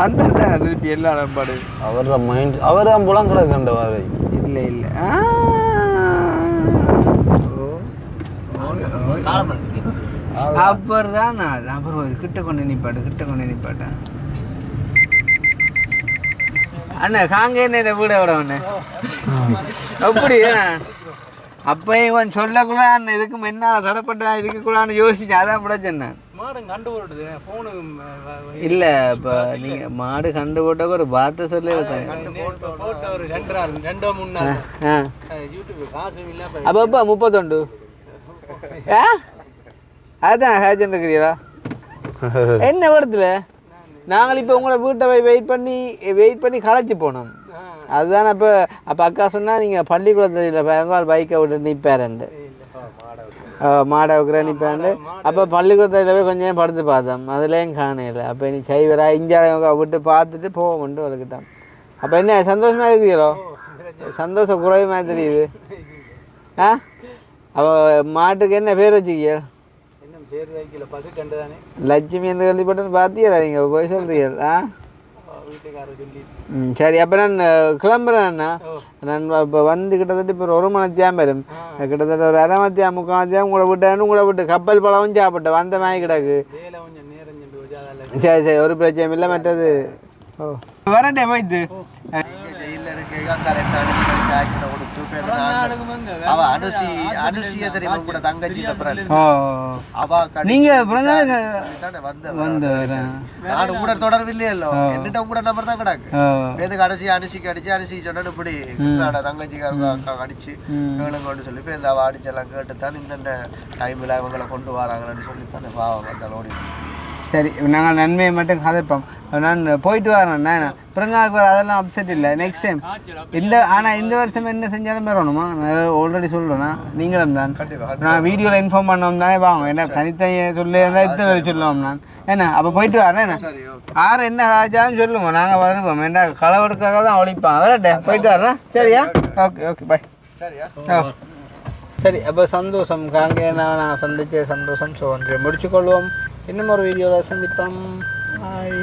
அந்த திருப்பி எல்லா இடம்பாடு அவர மைண்ட் அவர புலங்கிற கண்ட வாரை இல்லை இல்லை. அப்புறம் தான் நான் அப்புறம் கிட்ட கொண்டு நிப்பாட்டேன் அண்ணா காங்க என்ன வீட விட ஒண்ணு அப்படி அப்ப இவன் சொல்லக்குள்ள அண்ணன் இதுக்கு என்ன தடப்பட்டா இருக்கக்கூடாதுன்னு யோசிச்சேன் அதான் பிரச்சனை இல்ல இப்ப நீங்க மாடு கண்டு போட்ட ஒரு வார்த்தை சொல்லி அப்பப்பா 31 அதான் ஹேஜன் இருக்கிறீரா என்ன படத்துல நாங்கள் இப்போ உங்களை வீட்டை போய் வெயிட் பண்ணி களைச்சி போனோம் அதுதான் அப்போ அக்கா சொன்னால் நீங்கள் பள்ளிக்கூடத்தில் பெங்கால் பைக்கை விட்டு நிற்பாருண்டு மாடை வைக்கிற நிற்பாருண்டு அப்போ பள்ளிக்கூடத்தில் போய் கொஞ்சம் நேரம் படுத்து பார்த்தோம் அதுலேயும் காணையில் அப்போ நீ சைவரா இஞ்சால விட்டு பார்த்துட்டு போவோம்ட்டு வளர்க்கிட்டோம் அப்போ என்ன சந்தோஷமாக இருக்கிறீரோ சந்தோஷம் குறைவாக தெரியுது அப்போ மாட்டுக்கு என்ன பேர் வச்சுக்கிய லட்சுமி என்று கேள்விப்பட்டேன்னு பார்த்தீங்களா நீங்கள் போய் சொல்றீங்களா சரி அப்போ நான் கிளம்புறேன்னா நான் இப்போ வந்து கிட்டத்தட்ட இப்போ ஒரு மணித்தியாம் வரும் கிட்டத்தட்ட ஒரு அரை மத்தியாம் 3/4 மத்தியாம் உங்களை விட்டு கப்பல் பழமும் சாப்பிட்டேன் வந்த மாதிரி கிடக்கு சரி ஒரு பிரச்சனை இல்லை மற்றது வரட்டே போயிட்டு நீங்க தொடர்பில்லையோ என்னிட்ட கூட நம்பர் தான் கிடக்கு எது கடைசி அனுசிக்கு அடிச்சு அனுசி சொன்னா இப்படி கிருஷ்ணாட தங்கச்சிக்காரங்க அடிச்சு கேளுங்கன்னு சொல்லி போய் இந்த அவ அடிச்செல்லாம் கேட்டுத்தான் இந்த டைம்ல இவங்களை கொண்டு வராங்கன்னு சொல்லித்தான் பாவம் வந்தாலும் ஓடி சரி நாங்கள் நன்மையை மட்டும் கதைப்போம் நான் போயிட்டு வரேன் பிறந்தாக்கு வர அதெல்லாம் அப்செட் இல்லை நெக்ஸ்ட் டைம் ஆனால் இந்த வருஷம் என்ன செஞ்சாலும் வரணுமா நான் ஆல்ரெடி சொல்கிறேன்னா நீங்களும் தான் நான் வீடியோவில் இன்ஃபார்ம் பண்ணோம் தானே வாங்க என்ன தனித்தனியை சொல்லி இத்தனை வரை சொல்லுவோம் நான் என்ன அப்போ போயிட்டு வரேன் என்ன யார் என்ன ஆச்சாலும் சொல்லுவோம் நாங்கள் வருவோம் என்ன களவெடுக்காக தான் ஒழிப்பான் வரட்டே போயிட்டு வரேன் சரியா ஓகே பாய் சரியா சரி அப்போ சந்தோஷம் காங்கே நான் சந்திச்ச சந்தோஷம் ஸோ ஒன்றை முடிச்சுக்கொள்வோம் இன்னும் ஒரு வீடியோவில் சந்திப்போம் பாய்